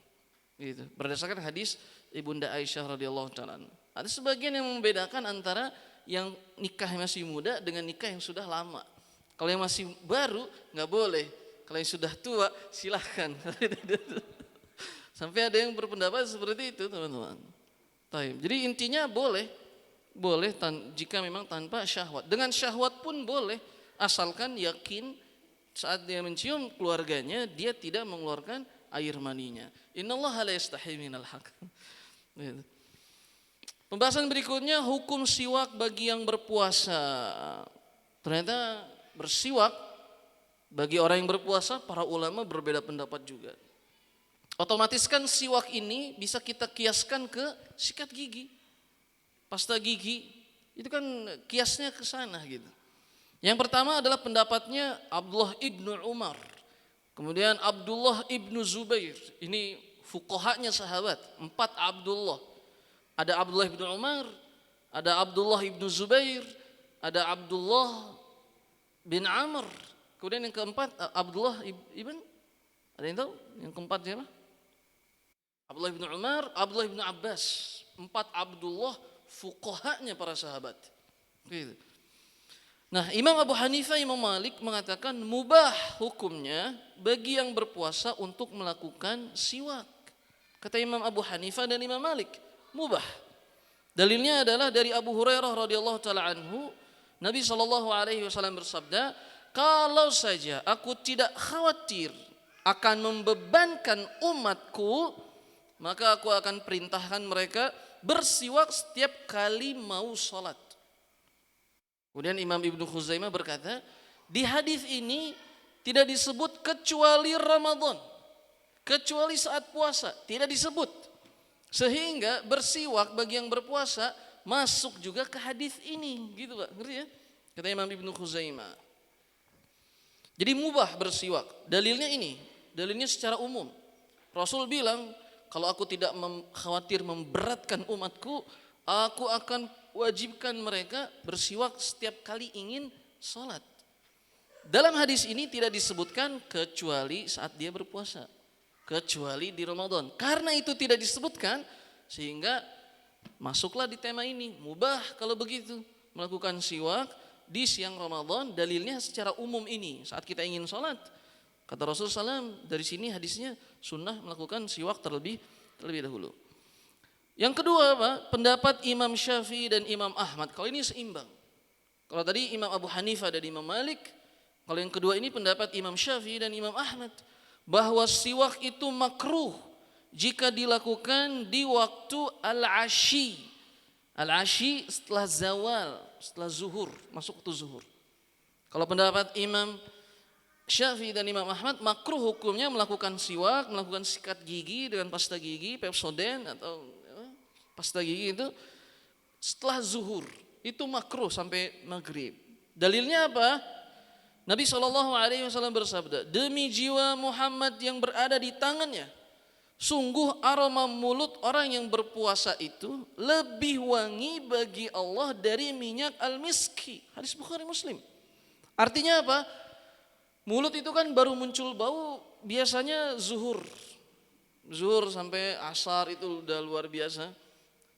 Gitu. Berdasarkan hadis Ibunda Aisyah radhiyallahu taala. Ada sebagian yang membedakan antara yang nikah masih muda dengan nikah yang sudah lama. Kalau yang masih baru nggak boleh Kalau yang sudah tua silahkan. Sampai ada yang berpendapat seperti itu, teman-teman. Jadi intinya boleh jika memang tanpa syahwat. Dengan syahwat pun boleh, asalkan yakin saat dia mencium keluarganya dia tidak mengeluarkan air maninya. Innallaha la yastahi minal haq. Pembahasan berikutnya, hukum siwak bagi yang berpuasa. Ternyata bersiwak bagi orang yang berpuasa, para ulama berbeda pendapat juga. Otomatis kan siwak ini bisa kita kiaskan ke sikat gigi, pasta gigi. Itu kan kiasnya ke sana gitu. Yang pertama adalah pendapatnya Abdullah ibnu Umar, kemudian Abdullah ibnu Zubair. Ini fuqahanya sahabat, 4 Abdullah. Ada Abdullah ibnu Umar, ada Abdullah ibnu Zubair, ada Abdullah bin Amr. Kemudian yang keempat Abdullah ibn, ada yang tahu? Yang keempat siapa? Abdullah bin Umar, Abdullah bin Abbas. 4 Abdullah fuqahanya para sahabat. Gitu. Nah, Imam Abu Hanifah, Imam Malik mengatakan mubah hukumnya bagi yang berpuasa untuk melakukan siwak. Kata Imam Abu Hanifah dan Imam Malik, mubah. Dalilnya adalah dari Abu Hurairah radhiyallahu taala anhu, Nabi SAW bersabda, kalau saja aku tidak khawatir akan membebankan umatku, maka aku akan perintahkan mereka bersiwak setiap kali mau sholat. Kemudian Imam Ibnu Khuzaimah berkata, di hadis ini tidak disebut kecuali Ramadan, kecuali saat puasa, tidak disebut. Sehingga bersiwak bagi yang berpuasa masuk juga ke hadis ini, gitu Pak, ngerti ya? Kata Imam Ibnu Khuzaimah. Jadi mubah bersiwak. Dalilnya ini, dalilnya secara umum. Rasul bilang, kalau aku tidak khawatir memberatkan umatku, aku akan wajibkan mereka bersiwak setiap kali ingin sholat. Dalam hadis ini tidak disebutkan kecuali saat dia berpuasa, kecuali di Ramadan. Karena itu tidak disebutkan, sehingga masuklah di tema ini. Mubah kalau begitu melakukan siwak di siang Ramadan. Dalilnya secara umum ini saat kita ingin sholat. Kata Rasulullah SAW, dari sini hadisnya sunnah melakukan siwak terlebih dahulu. Yang kedua apa? Pendapat Imam Syafi'i dan Imam Ahmad. Kalau ini seimbang. Kalau tadi Imam Abu Hanifah dan Imam Malik, kalau yang kedua ini pendapat Imam Syafi'i dan Imam Ahmad, bahwa siwak itu makruh jika dilakukan di waktu al-ashi. Al-ashi setelah zawal, setelah zuhur, masuk waktu zuhur. Kalau pendapat Imam Syafi'i dan Imam Ahmad, makruh hukumnya melakukan siwak, melakukan sikat gigi dengan pasta gigi, Pepsodent atau pasta gigi itu setelah zuhur. Itu makruh sampai maghrib. Dalilnya apa? Nabi SAW bersabda, demi jiwa Muhammad yang berada di tangannya, sungguh aroma mulut orang yang berpuasa itu lebih wangi bagi Allah dari minyak al-miski. Hadis Bukhari Muslim. Artinya apa? Mulut itu kan baru muncul bau biasanya zuhur. Zuhur sampai asar itu udah luar biasa.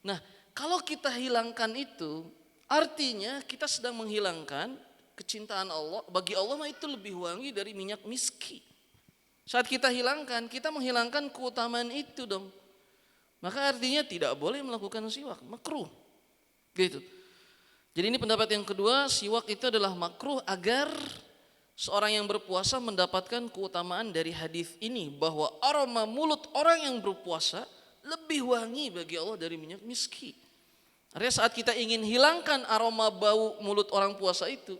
Nah, kalau kita hilangkan itu, artinya kita sedang menghilangkan kecintaan Allah. Bagi Allah mah itu lebih wangi dari minyak miski. Saat kita hilangkan, kita menghilangkan keutamaan itu dong. Maka artinya tidak boleh melakukan siwak, makruh. Gitu. Jadi ini pendapat yang kedua, siwak itu adalah makruh agar seorang yang berpuasa mendapatkan keutamaan dari hadis ini, bahwa aroma mulut orang yang berpuasa lebih wangi bagi Allah dari minyak miski. Artinya saat kita ingin hilangkan aroma bau mulut orang puasa itu,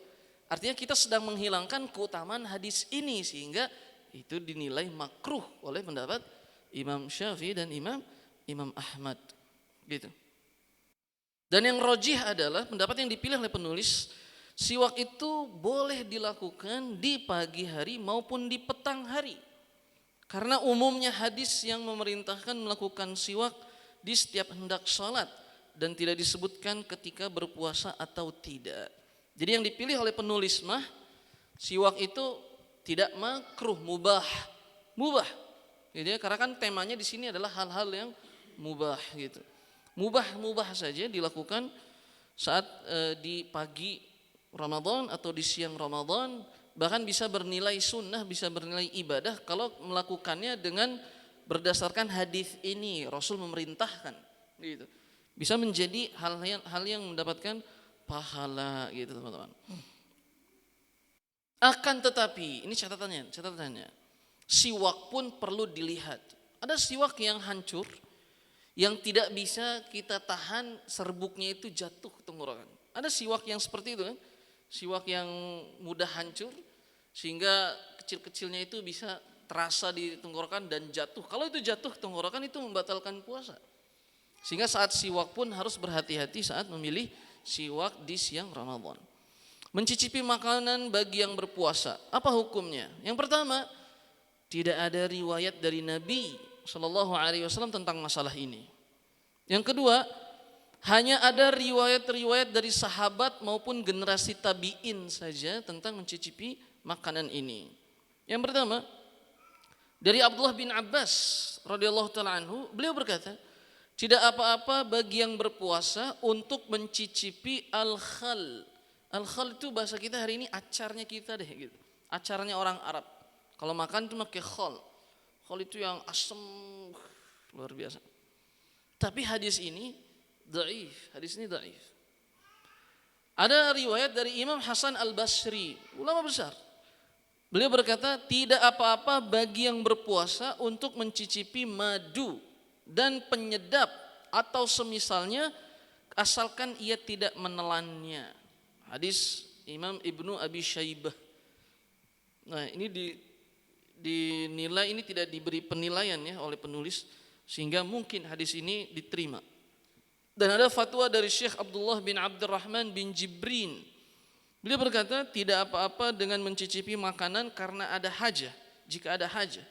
artinya kita sedang menghilangkan keutamaan hadis ini, sehingga itu dinilai makruh oleh pendapat Imam Syafi'i dan Imam Ahmad. Gitu. Dan yang rajih adalah pendapat yang dipilih oleh penulis, siwak itu boleh dilakukan di pagi hari maupun di petang hari. Karena umumnya hadis yang memerintahkan melakukan siwak di setiap hendak sholat, dan tidak disebutkan ketika berpuasa atau tidak. Jadi yang dipilih oleh penulis mah, siwak itu tidak makruh, mubah. Jadi karena kan temanya di sini adalah hal-hal yang mubah gitu. Mubah saja dilakukan saat di pagi Ramadan atau di siang Ramadan bahkan bisa bernilai sunnah, bisa bernilai ibadah kalau melakukannya dengan berdasarkan hadis ini, Rasul memerintahkan gitu. Bisa menjadi hal yang mendapatkan pahala gitu teman-teman. Akan tetapi, ini catatannya, siwak pun perlu dilihat. Ada siwak yang hancur, yang tidak bisa kita tahan serbuknya itu jatuh ke tenggorokan. Ada siwak yang seperti itu kan, siwak yang mudah hancur, sehingga kecil-kecilnya itu bisa terasa di tenggorokan dan jatuh. Kalau itu jatuh ke tenggorokan itu membatalkan puasa. Sehingga saat siwak pun harus berhati-hati saat memilih siwak di siang Ramadan. Mencicipi makanan bagi yang berpuasa, apa hukumnya? Yang pertama, tidak ada riwayat dari Nabi Shallallahu Alaihi Wasallam tentang masalah ini. Yang kedua, hanya ada riwayat-riwayat dari sahabat maupun generasi tabi'in saja tentang mencicipi makanan ini. Yang pertama, dari Abdullah bin Abbas radhiyallahu taala anhu, beliau berkata, tidak apa-apa bagi yang berpuasa untuk mencicipi al-khal. Al-khal itu bahasa kita hari ini acarnya kita deh gitu. Acarnya orang Arab. Kalau makan itu pakai khal. Khal itu yang asam luar biasa. Tapi hadis ini dhaif. Ada riwayat dari Imam Hasan Al-Basri, ulama besar. Beliau berkata, tidak apa-apa bagi yang berpuasa untuk mencicipi madu dan penyedap atau semisalnya asalkan ia tidak menelannya. Hadis Imam Ibnu Abi Syaibah. Nah, ini dinilai, ini tidak diberi penilaian ya oleh penulis, sehingga mungkin hadis ini diterima. Dan ada fatwa dari Syekh Abdullah bin Abdurrahman bin Jibrin. Beliau berkata, tidak apa-apa dengan mencicipi makanan karena ada hajah, jika ada hajah.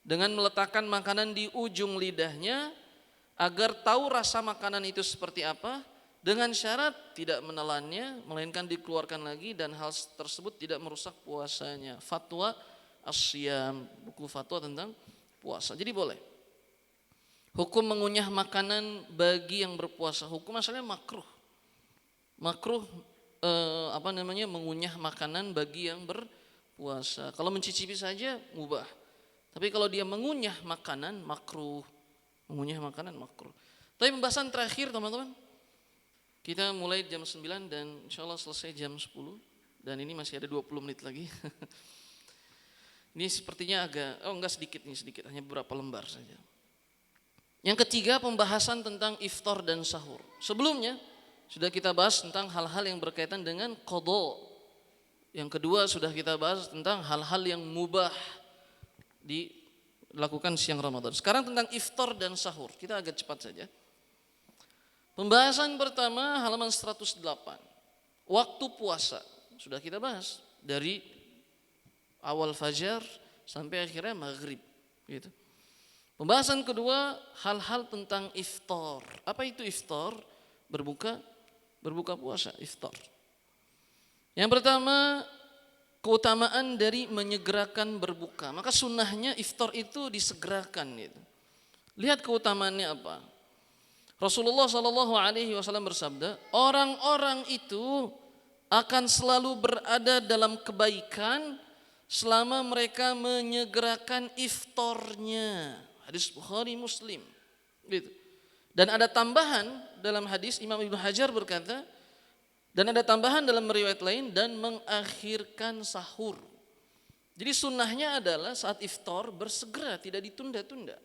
Dengan meletakkan makanan di ujung lidahnya agar tahu rasa makanan itu seperti apa, dengan syarat tidak menelannya, melainkan dikeluarkan lagi dan hal tersebut tidak merusak puasanya. Fatwa As-Siyam, buku fatwa tentang puasa. Jadi boleh. Hukum mengunyah makanan bagi yang berpuasa, hukum asalnya makruh. Makruh mengunyah makanan bagi yang berpuasa. Kalau mencicipi saja mubah. Tapi kalau dia mengunyah makanan makruh. Mengunyah makanan makruh. Tapi pembahasan terakhir teman-teman, kita mulai jam 9 dan insya Allah selesai jam 10. Dan ini masih ada 20 menit lagi. Ini sepertinya enggak sedikit, hanya beberapa lembar saja. Yang ketiga, pembahasan tentang iftar dan sahur. Sebelumnya sudah kita bahas tentang hal-hal yang berkaitan dengan qada. Yang kedua sudah kita bahas tentang hal-hal yang mubah dilakukan siang Ramadan. Sekarang tentang iftar dan sahur, kita agak cepat saja. Pembahasan pertama halaman 108. Waktu puasa sudah kita bahas dari awal fajar sampai akhirnya maghrib gitu. Pembahasan kedua, hal-hal tentang iftar. Apa itu iftar? Berbuka puasa, iftar. Yang pertama, keutamaan dari menyegerakan berbuka. Maka sunnahnya iftar itu disegerakan gitu. Lihat keutamaannya apa? Rasulullah SAW bersabda, orang-orang itu akan selalu berada dalam kebaikan selama mereka menyegerakan iftarnya. Hadis Bukhari Muslim. Gitu. Dan ada tambahan dalam hadis, Imam Ibnu Hajar berkata, dan ada tambahan dalam riwayat lain, dan mengakhirkan sahur. Jadi sunnahnya adalah saat iftar bersegera, tidak ditunda-tunda.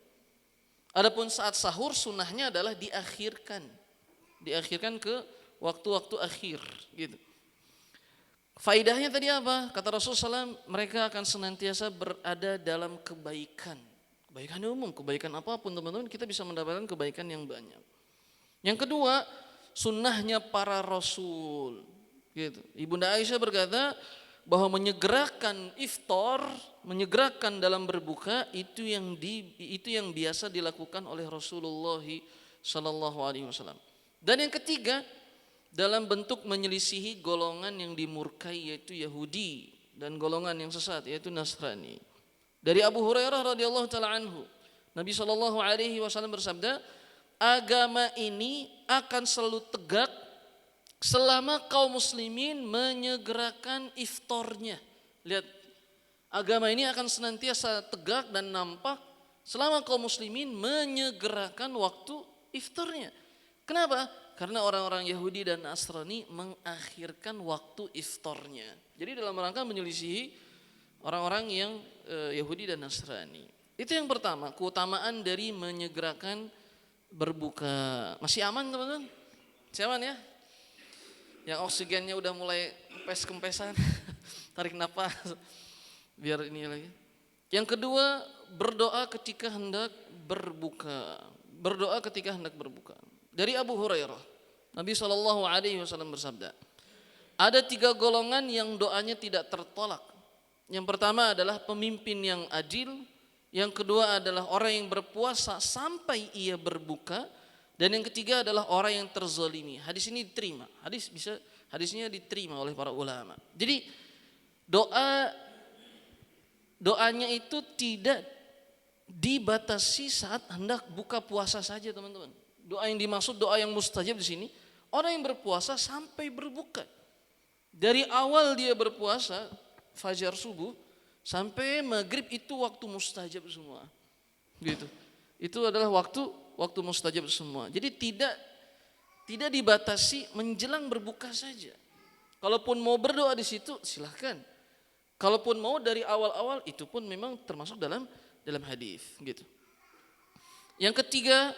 Adapun saat sahur sunnahnya adalah diakhirkan ke waktu-waktu akhir gitu. Faidahnya tadi apa? Kata Rasulullah SAW, mereka akan senantiasa berada dalam kebaikan. Kebaikan umum, kebaikan apapun teman-teman, kita bisa mendapatkan kebaikan yang banyak. Yang kedua, sunnahnya para Rasul gitu. Ibunda Aisyah berkata bahwa menyegerakan iftar, menyegerakan dalam berbuka itu yang biasa dilakukan oleh Rasulullah sallallahu alaihi wasallam. Dan yang ketiga, dalam bentuk menyelisihi golongan yang dimurkai yaitu Yahudi dan golongan yang sesat yaitu Nasrani. Dari Abu Hurairah radhiyallahu taala anhu, Nabi sallallahu alaihi wasallam bersabda, agama ini akan selalu tegak selama kaum muslimin menyegerakan iftarnya. Lihat, agama ini akan senantiasa tegak dan nampak selama kaum muslimin menyegerakan waktu iftarnya. Kenapa? Karena orang-orang Yahudi dan Nasrani mengakhirkan waktu iftarnya. Jadi dalam rangka menyelisihi orang-orang yang Yahudi dan Nasrani. Itu yang pertama, keutamaan dari menyegerakan berbuka. Masih aman teman-teman? Masih aman ya? Yang oksigennya udah mulai kempes-kempesan, tarik napas, biar ini lagi. Yang kedua, berdoa ketika hendak berbuka. Berdoa ketika hendak berbuka. Dari Abu Hurairah, Nabi SAW bersabda, ada 3 golongan yang doanya tidak tertolak. Yang pertama adalah pemimpin yang adil. Yang kedua adalah orang yang berpuasa sampai ia berbuka. Dan yang ketiga adalah orang yang terzolimi. Hadis ini diterima. Hadisnya diterima oleh para ulama. Jadi doanya itu tidak dibatasi saat hendak buka puasa saja, teman-teman. Doa yang dimaksud doa yang mustajab di sini, orang yang berpuasa sampai berbuka. Dari awal dia berpuasa fajar subuh sampai maghrib itu waktu mustajab semua. Gitu. Itu adalah waktu mustajab semua. Jadi tidak dibatasi menjelang berbuka saja. Kalaupun mau berdoa di situ silahkan. Kalaupun mau dari awal-awal itu pun memang termasuk dalam hadis gitu. Yang ketiga,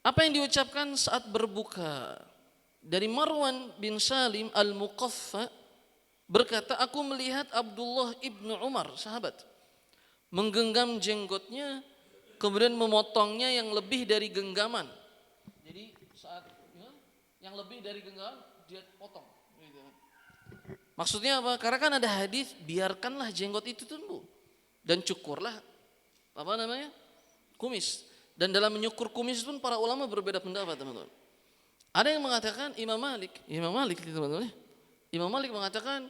apa yang diucapkan saat berbuka? Dari Marwan bin Salim Al-Muqaffa berkata, aku melihat Abdullah ibnu Umar, sahabat, menggenggam jenggotnya kemudian memotongnya yang lebih dari genggaman. Jadi saat yang lebih dari genggaman dia potong. Maksudnya apa? Karena kan ada hadis, biarkanlah jenggot itu tumbuh dan cukurlah kumis. Dan dalam menyukur kumis pun para ulama berbeda pendapat, teman-teman. Ada yang mengatakan Imam Malik teman-teman. Imam Malik mengatakan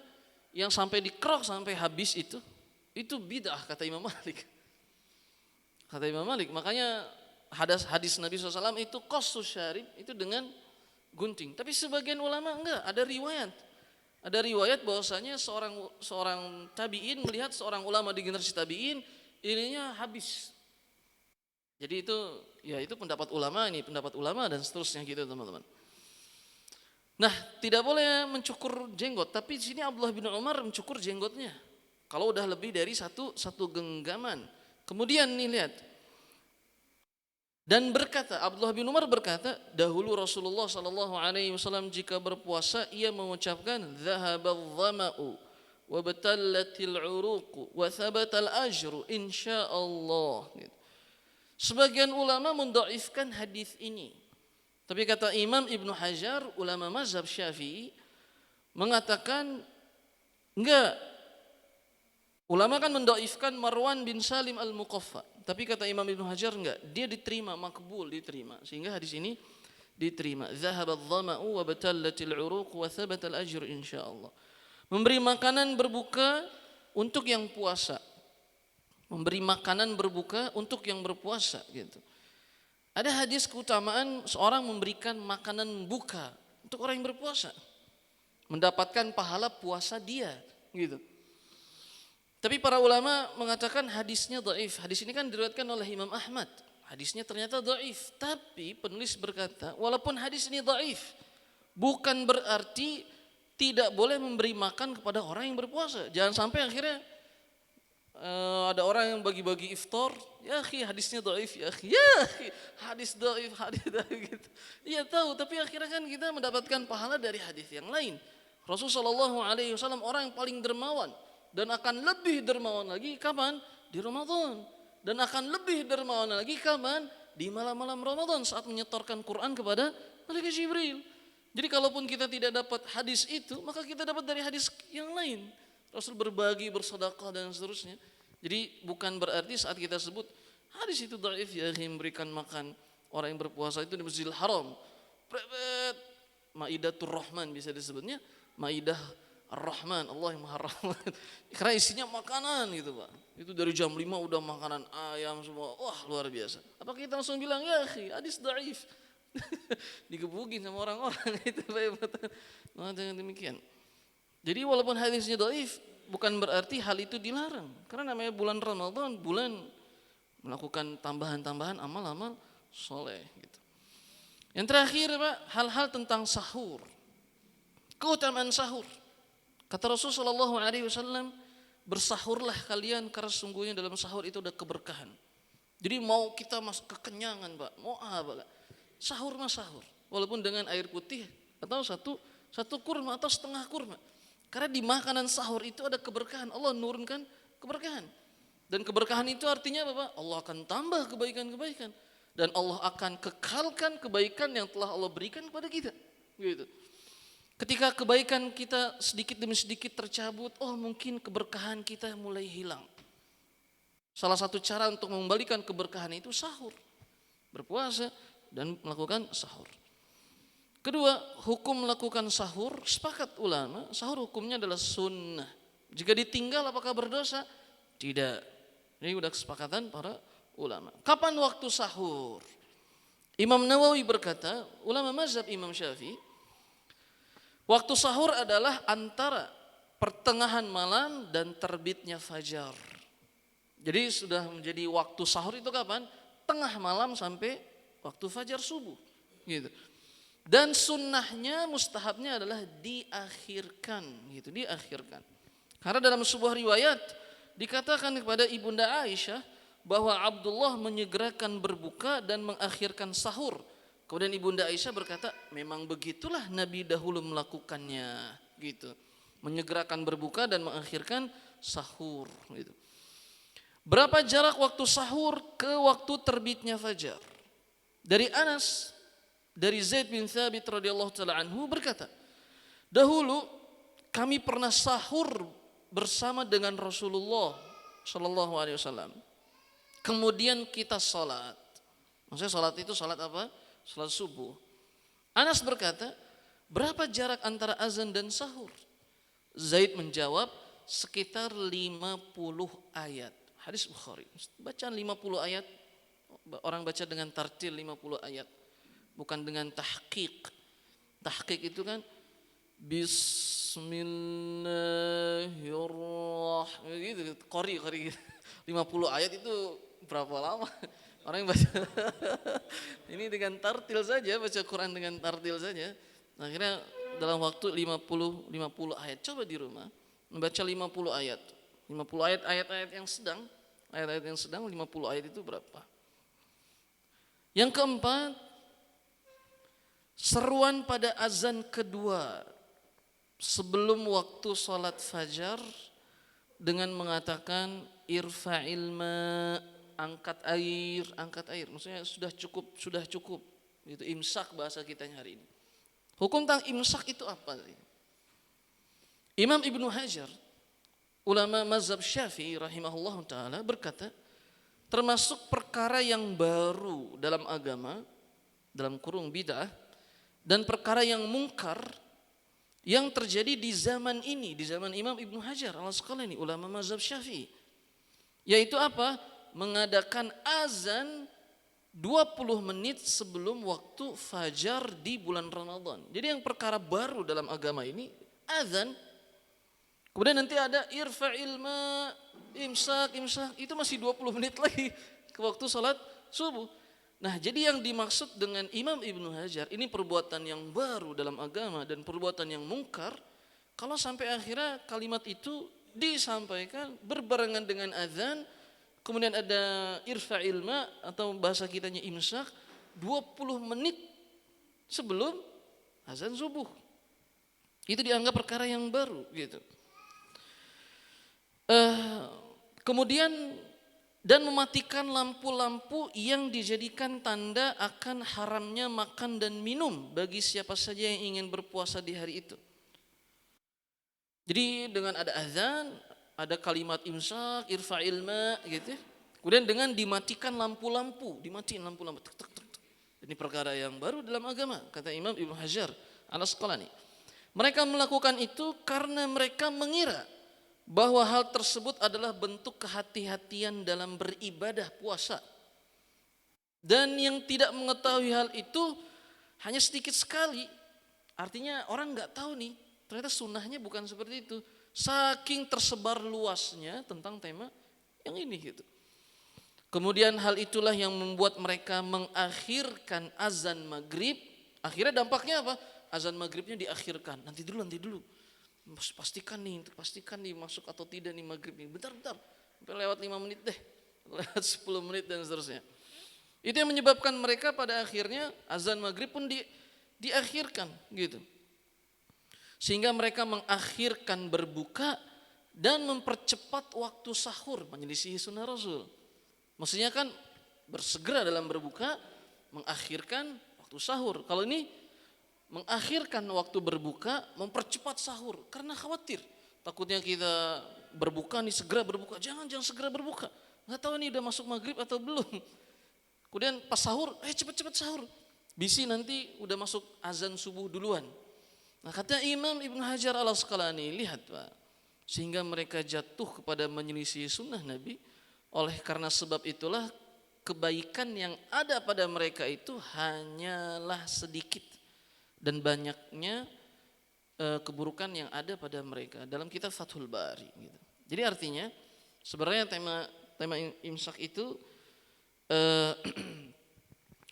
yang sampai dikerok sampai habis itu bid'ah, kata Imam Malik. Kata Imam Malik, makanya hadis Nabi SAW itu qassus syarib itu dengan gunting. Tapi sebagian ulama enggak, ada riwayat bahwasanya seorang tabi'in melihat seorang ulama di generasi tabi'in ininya habis. Jadi itu pendapat ulama dan seterusnya gitu, teman-teman. Nah, tidak boleh mencukur jenggot, tapi di sini Abdullah bin Umar mencukur jenggotnya. Kalau udah lebih dari satu genggaman. Kemudian nih lihat. Dan Abdullah bin Umar berkata, dahulu Rasulullah SAW jika berpuasa ia mengucapkan dzahabadh dhama'u wa batallatil 'uruq wa thabatal ajru insyaallah. Sebagian ulama mendhaifkan hadis ini. Tapi kata Imam Ibnu Hajar, ulama mazhab Syafi'i mengatakan enggak. Ulama kan mendhaifkan Marwan bin Salim Al-Muqaffa. Tapi kata Imam Ibnu Hajar enggak, dia diterima, makbul, diterima. Sehingga hadis ini diterima. Zahabadh dhama'u wa batallatil 'uruq wa thabatal ajru insyaallah. Memberi makanan berbuka untuk yang puasa. Memberi makanan berbuka untuk yang berpuasa gitu. Ada hadis keutamaan seorang memberikan makanan buka untuk orang yang berpuasa, mendapatkan pahala puasa dia gitu. Tapi para ulama mengatakan hadisnya dhaif. Hadis ini kan diriwayatkan oleh Imam Ahmad. Hadisnya ternyata dhaif. Tapi penulis berkata, walaupun hadis ini dhaif, bukan berarti tidak boleh memberi makan kepada orang yang berpuasa. Jangan sampai akhirnya ada orang yang bagi-bagi iftar, ya akhi hadisnya dhaif, ya akhi hadis dhaif gitu. Iya tahu, tapi akhirnya kan kita mendapatkan pahala dari hadis yang lain. Rasulullah SAW orang yang paling dermawan dan akan lebih dermawan lagi kapan? Di Ramadan. Dan akan lebih dermawan lagi kapan? Di malam-malam Ramadan saat menyetorkan Quran kepada malaikat Jibril. Jadi kalaupun kita tidak dapat hadis itu, maka kita dapat dari hadis yang lain. Rasul berbagi, bersedekah dan seterusnya. Jadi bukan berarti saat kita sebut hadis itu dhaif, ya memberikan makan orang yang berpuasa itu di Masjidil Haram. Maidatur Rahman bisa disebutnya, Maidah Ar-Rahman, Allah yang Maha Rahman. Karena isinya makanan gitu, Pak. Itu dari jam 5 udah makanan ayam semua. Wah, luar biasa. Apa kita langsung bilang ya akhi, hadis dhaif. Digebukin sama orang-orang itu, Pak. Mengatakan demikian. Jadi walaupun hadisnya dhaif, bukan berarti hal itu dilarang. Karena namanya bulan Ramadan, bulan melakukan tambahan-tambahan amal-amal soleh gitu. Yang terakhir Pak, hal-hal tentang sahur. Keutamaan sahur. Kata Rasulullah SAW, bersahurlah kalian karena sungguhnya dalam sahur itu ada keberkahan. Jadi mau kita masuk kekenyangan Pak, mau apa Pak? Sahur mah sahur. Walaupun dengan air putih atau satu kurma atau setengah kurma. Karena di makanan sahur itu ada keberkahan. Allah nurunkan keberkahan. Dan keberkahan itu artinya apa Pak? Allah akan tambah kebaikan-kebaikan. Dan Allah akan kekalkan kebaikan yang telah Allah berikan kepada kita. Gitu. Ketika kebaikan kita sedikit demi sedikit tercabut, oh mungkin keberkahan kita mulai hilang. Salah satu cara untuk mengembalikan keberkahan itu sahur. Berpuasa dan melakukan sahur. Kedua, hukum melakukan sahur, sepakat ulama, sahur hukumnya adalah sunnah. Jika ditinggal apakah berdosa? Tidak. Ini sudah kesepakatan para ulama. Kapan waktu sahur? Imam Nawawi berkata, ulama mazhab Imam Syafi'i, waktu sahur adalah antara pertengahan malam dan terbitnya fajar. Jadi sudah menjadi waktu sahur itu kapan? Tengah malam sampai waktu fajar subuh. Gitu. Dan sunnahnya, mustahabnya adalah diakhirkan, gitu, diakhirkan. Karena dalam sebuah riwayat dikatakan kepada Ibunda Aisyah bahwa Abdullah menyegerakan berbuka dan mengakhirkan sahur. Kemudian Ibunda Aisyah berkata, memang begitulah Nabi dahulu melakukannya, gitu. Menyegerakan berbuka dan mengakhirkan sahur, gitu. Berapa jarak waktu sahur ke waktu terbitnya fajar? Dari Anas, dari Zaid bin Thabit radhiyallahu taala anhu berkata, dahulu kami pernah sahur bersama dengan Rasulullah sallallahu alaihi wasallam. Kemudian kita salat. Maksudnya salat itu salat apa? Salat subuh. Anas berkata, berapa jarak antara azan dan sahur? Zaid menjawab, sekitar 50 ayat. Hadis Bukhari. Bacaan 50 ayat, orang baca dengan tartil 50 ayat. Bukan dengan tahqiq. Tahqiq itu kan Bismillahirrahmanirrahim gitu, qori 50 ayat itu berapa lama orang yang baca. Ini dengan tartil saja, baca Quran dengan tartil saja. Akhirnya dalam waktu 50 ayat. Coba di rumah membaca 50 ayat. 50 ayat yang sedang, ayat-ayat yang sedang 50 ayat itu berapa? Yang keempat, seruan pada azan kedua sebelum waktu sholat fajar dengan mengatakan irfa'il ma, angkat air, maksudnya sudah cukup, itu imsak bahasa kita hari ini. Hukum tentang imsak itu apa? Imam Ibnu Hajar, ulama mazhab Syafi'i rahimahullah taala berkata, termasuk perkara yang baru dalam agama, dalam kurung bid'ah, dan perkara yang mungkar yang terjadi di zaman ini, di zaman Imam Ibnu Hajar al-Asqalani, ulama mazhab Syafi'i, yaitu apa? Mengadakan azan 20 menit sebelum waktu fajar di bulan Ramadan. Jadi yang perkara baru dalam agama ini azan. Kemudian nanti ada irfa'il ma, imsak, itu masih 20 menit lagi ke waktu salat subuh. Nah, jadi yang dimaksud dengan Imam Ibnu Hajar ini perbuatan yang baru dalam agama dan perbuatan yang mungkar kalau sampai akhirnya kalimat itu disampaikan berbarengan dengan azan, kemudian ada irfa'il ma atau bahasa kitanya imsak 20 menit sebelum azan subuh. Itu dianggap perkara yang baru gitu. Kemudian dan mematikan lampu-lampu yang dijadikan tanda akan haramnya makan dan minum bagi siapa saja yang ingin berpuasa di hari itu. Jadi dengan ada azan, ada kalimat imsak, irfa'il ma gitu. Kemudian dengan dimatikan lampu-lampu, dimatiin lampu-lampu. Ini perkara yang baru dalam agama, kata Imam Ibnu Hajar al-Asqalani. Mereka melakukan itu karena mereka mengira bahwa hal tersebut adalah bentuk kehati-hatian dalam beribadah puasa. Dan yang tidak mengetahui hal itu hanya sedikit sekali. Artinya orang nggak tahu nih, ternyata sunnahnya bukan seperti itu. Saking tersebar luasnya tentang tema yang ini gitu. Kemudian hal itulah yang membuat mereka mengakhirkan azan maghrib. Akhirnya dampaknya apa? Azan maghribnya diakhirkan. Nanti dulu. Pastikan nih masuk atau tidak nih maghrib nih. Bentar. Sampai lewat 5 menit deh. Lewat 10 menit dan seterusnya. Itu yang menyebabkan mereka pada akhirnya azan maghrib pun diakhirkan gitu. Sehingga mereka mengakhirkan berbuka dan mempercepat waktu sahur, menyelisihi sunnah Rasul. Maksudnya kan bersegera dalam berbuka, mengakhirkan waktu sahur. Kalau ini mengakhirkan waktu berbuka, mempercepat sahur karena khawatir. Takutnya kita berbuka nih, segera berbuka. Jangan segera berbuka. Nggak tahu nih udah masuk maghrib atau belum. Kemudian pas sahur, cepet-cepet sahur. Bisi nanti udah masuk azan subuh duluan. Nah kata Imam Ibn Hajar al-Asqalani, lihat Pak. Sehingga mereka jatuh kepada menyelisih sunnah Nabi. Oleh karena sebab itulah kebaikan yang ada pada mereka itu hanyalah sedikit. Dan banyaknya keburukan yang ada pada mereka. Dalam kitab Fathul Bari. Gitu. Jadi artinya sebenarnya tema imsak itu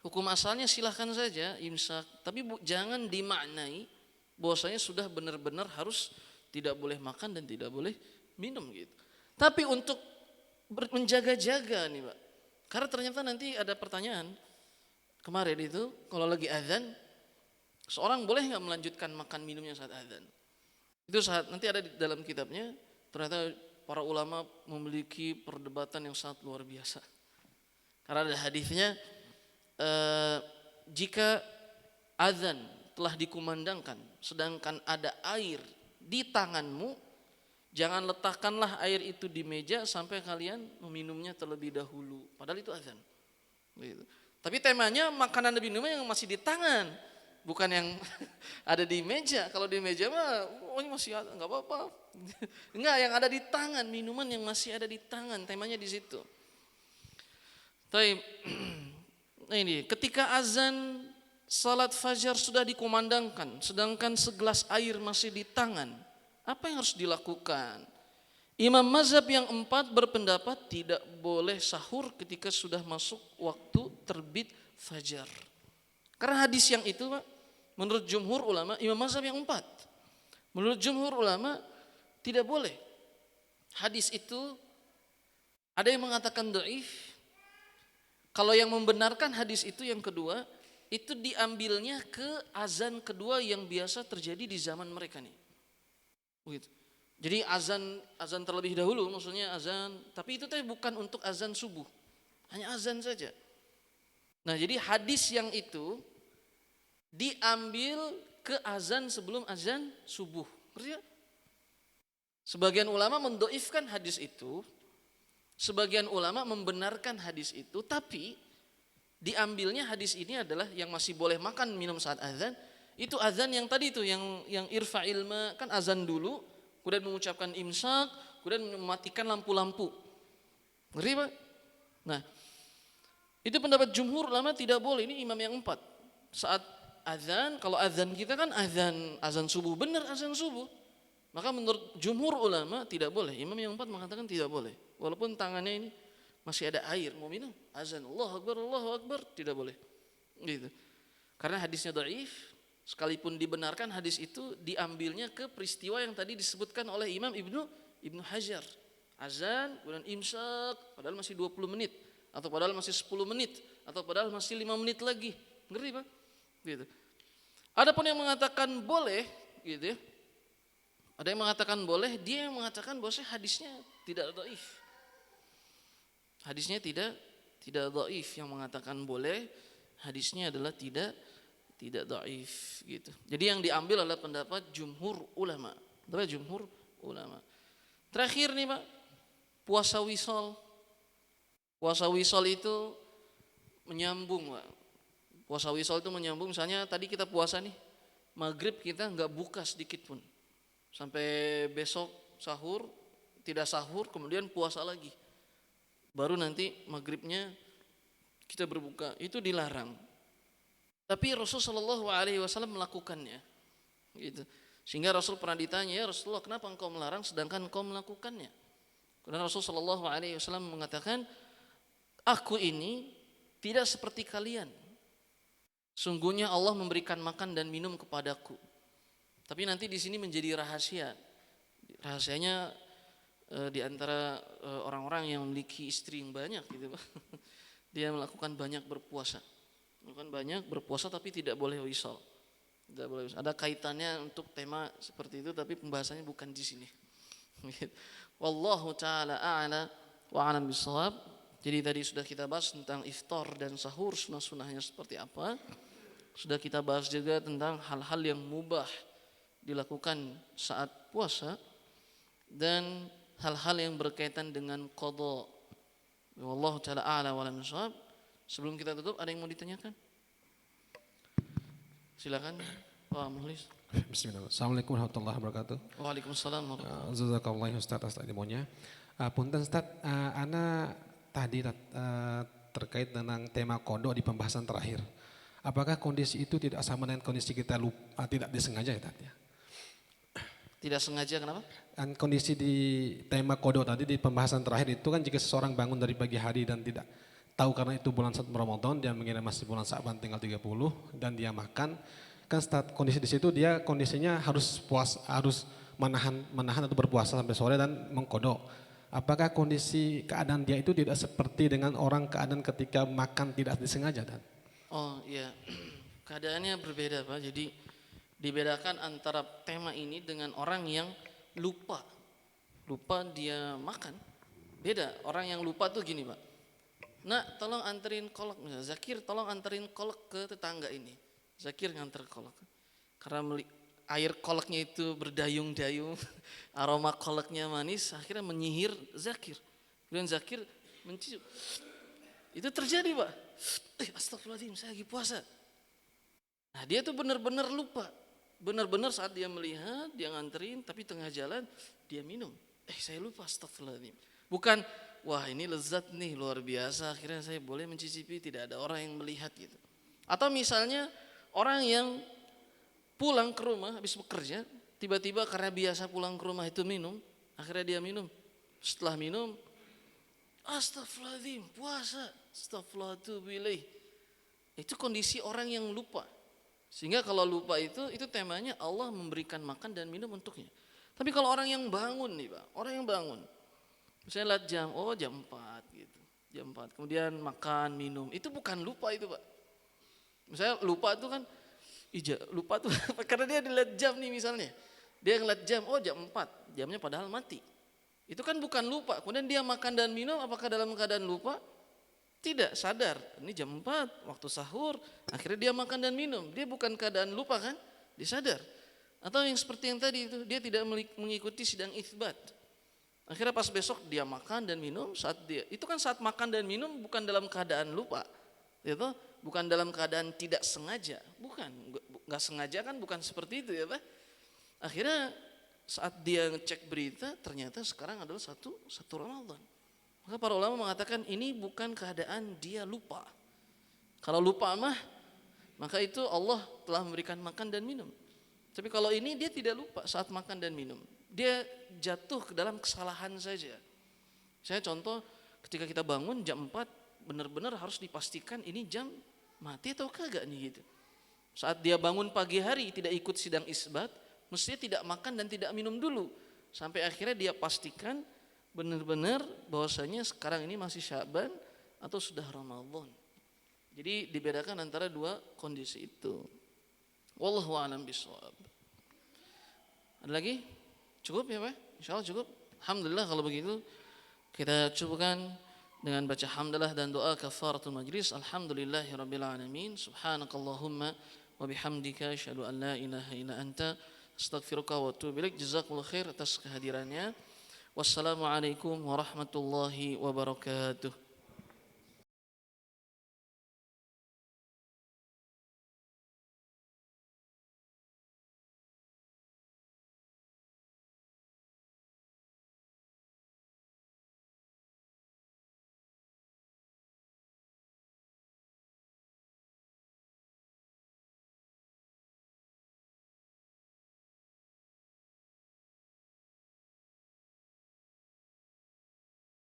hukum asalnya silahkan saja imsak, tapi jangan dimaknai bahwasanya sudah benar-benar harus tidak boleh makan dan tidak boleh minum gitu. Tapi untuk menjaga-jaga nih Pak, karena ternyata nanti ada pertanyaan kemarin itu kalau lagi azan, seorang boleh nggak melanjutkan makan minumnya saat azan? Itu saat nanti ada di dalam kitabnya, ternyata para ulama memiliki perdebatan yang sangat luar biasa. Karena ada hadisnya, jika azan telah dikumandangkan sedangkan ada air di tanganmu, jangan letakkanlah air itu di meja sampai kalian meminumnya terlebih dahulu. Padahal itu azan. Gitu. Tapi temanya makanan dan minuman yang masih di tangan, bukan yang ada di meja. Kalau di meja mah, ini masih ada, nggak apa-apa. Enggak, yang ada di tangan, minuman yang masih ada di tangan, temanya di situ. Nah ini, ketika azan salat fajar sudah dikumandangkan, sedangkan segelas air masih di tangan, apa yang harus dilakukan? Imam mazhab yang 4 berpendapat tidak boleh sahur ketika sudah masuk waktu terbit fajar. Karena hadis yang itu Pak, menurut jumhur ulama, imam mazhab yang 4, menurut jumhur ulama tidak boleh. Hadis itu ada yang mengatakan dhaif. Kalau yang membenarkan hadis itu yang kedua, itu diambilnya ke azan kedua yang biasa terjadi di zaman mereka nih. Begitu. Jadi azan terlebih dahulu, maksudnya azan, tapi itu bukan untuk azan subuh, hanya azan saja. Nah jadi hadis yang itu diambil ke azan sebelum azan subuh. Sebagian ulama mendoifkan hadis itu, sebagian ulama membenarkan hadis itu, tapi diambilnya hadis ini adalah yang masih boleh makan minum saat azan. Itu azan yang tadi itu yang irfa ilma, kan azan dulu, kemudian mengucapkan imsak, kemudian mematikan lampu-lampu. Ngerti Pak? Nah, itu pendapat jumhur ulama tidak boleh. Ini imam yang 4. Saat azan, kalau azan kita kan azan subuh, benar azan subuh. Maka menurut jumhur ulama tidak boleh. Imam yang 4 mengatakan tidak boleh. Walaupun tangannya ini masih ada air, mau minum, azan Allahu Akbar, tidak boleh. Gitu. Karena hadisnya dhaif, sekalipun dibenarkan hadis itu diambilnya ke peristiwa yang tadi disebutkan oleh Imam Ibnu Hajar. Azan, kemudian imsak, padahal masih 20 menit, atau padahal masih 10 menit, atau padahal masih 5 menit lagi. Ngerti Pak? Gitu. Adapun yang mengatakan boleh, gitu ya. Ada yang mengatakan boleh, dia yang mengatakan bahwa hadisnya tidak dhaif. Hadisnya tidak dhaif, yang mengatakan boleh, hadisnya adalah tidak dhaif gitu. Jadi yang diambil adalah pendapat jumhur ulama. Terakhir nih Pak, puasa wisol. Puasa wisol itu menyambung Pak. Puasa wisol itu menyambung, misalnya tadi kita puasa nih, maghrib kita nggak buka sedikit pun. Sampai besok sahur, tidak sahur, kemudian puasa lagi. Baru nanti maghribnya kita berbuka, itu dilarang. Tapi Rasulullah SAW melakukannya, gitu. Sehingga Rasul pernah ditanya, ya Rasulullah, kenapa engkau melarang sedangkan engkau melakukannya? Kemudian Rasul Shallallahu Alaihi Wasallam mengatakan, aku ini tidak seperti kalian. Sungguhnya Allah memberikan makan dan minum kepadaku. Tapi nanti di sini menjadi rahasia. Rahasianya di antara orang-orang yang memiliki istri yang banyak gitu, dia melakukan banyak berpuasa. Melakukan banyak berpuasa tapi tidak boleh wisal. Tidak boleh wisal. Ada kaitannya untuk tema seperti itu tapi pembahasannya bukan di sini. Wallahu taala a'la wa a'lam bissawab. Jadi tadi sudah kita bahas tentang iftar dan sahur, sunah-sunahnya seperti apa. Sudah kita bahas juga tentang hal-hal yang mubah dilakukan saat puasa dan hal-hal yang berkaitan dengan qada. Wallahu taala a'la wa a'lam bissawab. Sebelum kita tutup, ada yang mau ditanyakan? Silakan Pak Muhlis. Bismillah. Assalamualaikum warahmatullahi wabarakatuh. Waalaikumsalam warahmatullahi wabarakatuh. Jazakallahu Ustaz atas ilmunya. Punten Ustaz, ana tadi terkait dengan tema kodok di pembahasan terakhir. Apakah kondisi itu tidak sama dengan kondisi kita lupa, tidak disengaja ya Ustaz ya? Tidak sengaja kenapa? Dan kondisi di tema kodok tadi di pembahasan terakhir itu kan jika seseorang bangun dari pagi hari dan tidak tahu karena itu bulan Ramadan, dia mengira masih bulan Sa'ban tanggal 30 dan dia makan, kan kondisi di situ dia kondisinya harus harus menahan atau berpuasa sampai sore dan mengkodok. Apakah kondisi keadaan dia itu tidak seperti dengan orang keadaan ketika makan tidak disengaja dan? Oh iya, keadaannya berbeda Pak. Jadi dibedakan antara tema ini dengan orang yang lupa dia makan. Beda. Orang yang lupa tuh gini Pak. Nak, tolong anterin kolak. Zakir, tolong anterin kolak ke tetangga ini. Zakir nganter kolak. Karena air kolaknya itu berdayung-dayung, aroma kolaknya manis, akhirnya menyihir Zakir. Kemudian Zakir mencium. Itu terjadi Pak. Astagfirullahaladzim, saya lagi puasa. Nah dia tuh benar-benar lupa. Benar-benar saat dia melihat, dia nganterin, tapi tengah jalan dia minum. Saya lupa, astagfirullahaladzim. Bukan, wah ini lezat nih luar biasa, akhirnya saya boleh mencicipi, tidak ada orang yang melihat gitu. Atau misalnya orang yang pulang ke rumah habis bekerja, tiba-tiba karena biasa pulang ke rumah itu minum, akhirnya dia minum. Setelah minum, astagfirullahaladzim, puasa, astagfirullahaladzim. Itu kondisi orang yang lupa. Sehingga kalau lupa itu temanya Allah memberikan makan dan minum untuknya. Tapi kalau orang yang bangun nih Pak, orang yang bangun, misalnya lihat jam, jam 4 gitu, jam 4, kemudian makan, minum, itu bukan lupa itu Pak. Misalnya lupa itu kan, lupa tuh karena dia dilihat jam nih misalnya, dia ngeliat jam, jam 4, jamnya padahal mati. Itu kan bukan lupa, kemudian dia makan dan minum, apakah dalam keadaan lupa? Tidak, sadar, ini jam 4, waktu sahur, akhirnya dia makan dan minum, dia bukan keadaan lupa kan, dia sadar. Atau yang seperti yang tadi itu, dia tidak mengikuti sidang itsbat. Akhirnya pas besok dia makan dan minum, itu kan saat makan dan minum bukan dalam keadaan lupa, gitu, bukan dalam keadaan tidak sengaja, nggak sengaja kan, bukan seperti itu ya Pak. Akhirnya saat dia ngecek berita, ternyata sekarang adalah satu Ramadan. Maka para ulama mengatakan ini bukan keadaan dia lupa. Kalau lupa maka itu Allah telah memberikan makan dan minum. Tapi kalau ini dia tidak lupa saat makan dan minum. Dia jatuh ke dalam kesalahan saja. Saya contoh ketika kita bangun jam 4 benar-benar harus dipastikan ini jam mati atau kagak nih gitu. Saat dia bangun pagi hari tidak ikut sidang isbat, mestinya tidak makan dan tidak minum dulu. Sampai akhirnya dia pastikan benar-benar bahwasanya sekarang ini masih Sya'ban atau sudah Ramadan. Jadi dibedakan antara dua kondisi itu. Wallahu a'lam bishawab. Ada lagi? Cukup ya Pak? Insyaallah cukup. Alhamdulillah kalau begitu kita cukupkan dengan baca hamdalah dan doa kafaratul majlis. Alhamdulillahirabbil alamin. Subhanakallahumma wa bihamdika asyhadu an la ilaha illa anta astaghfiruka wa atubu ilaik. Jazakumullah khair atas kehadirannya. Wassalamualaikum warahmatullahi wabarakatuh.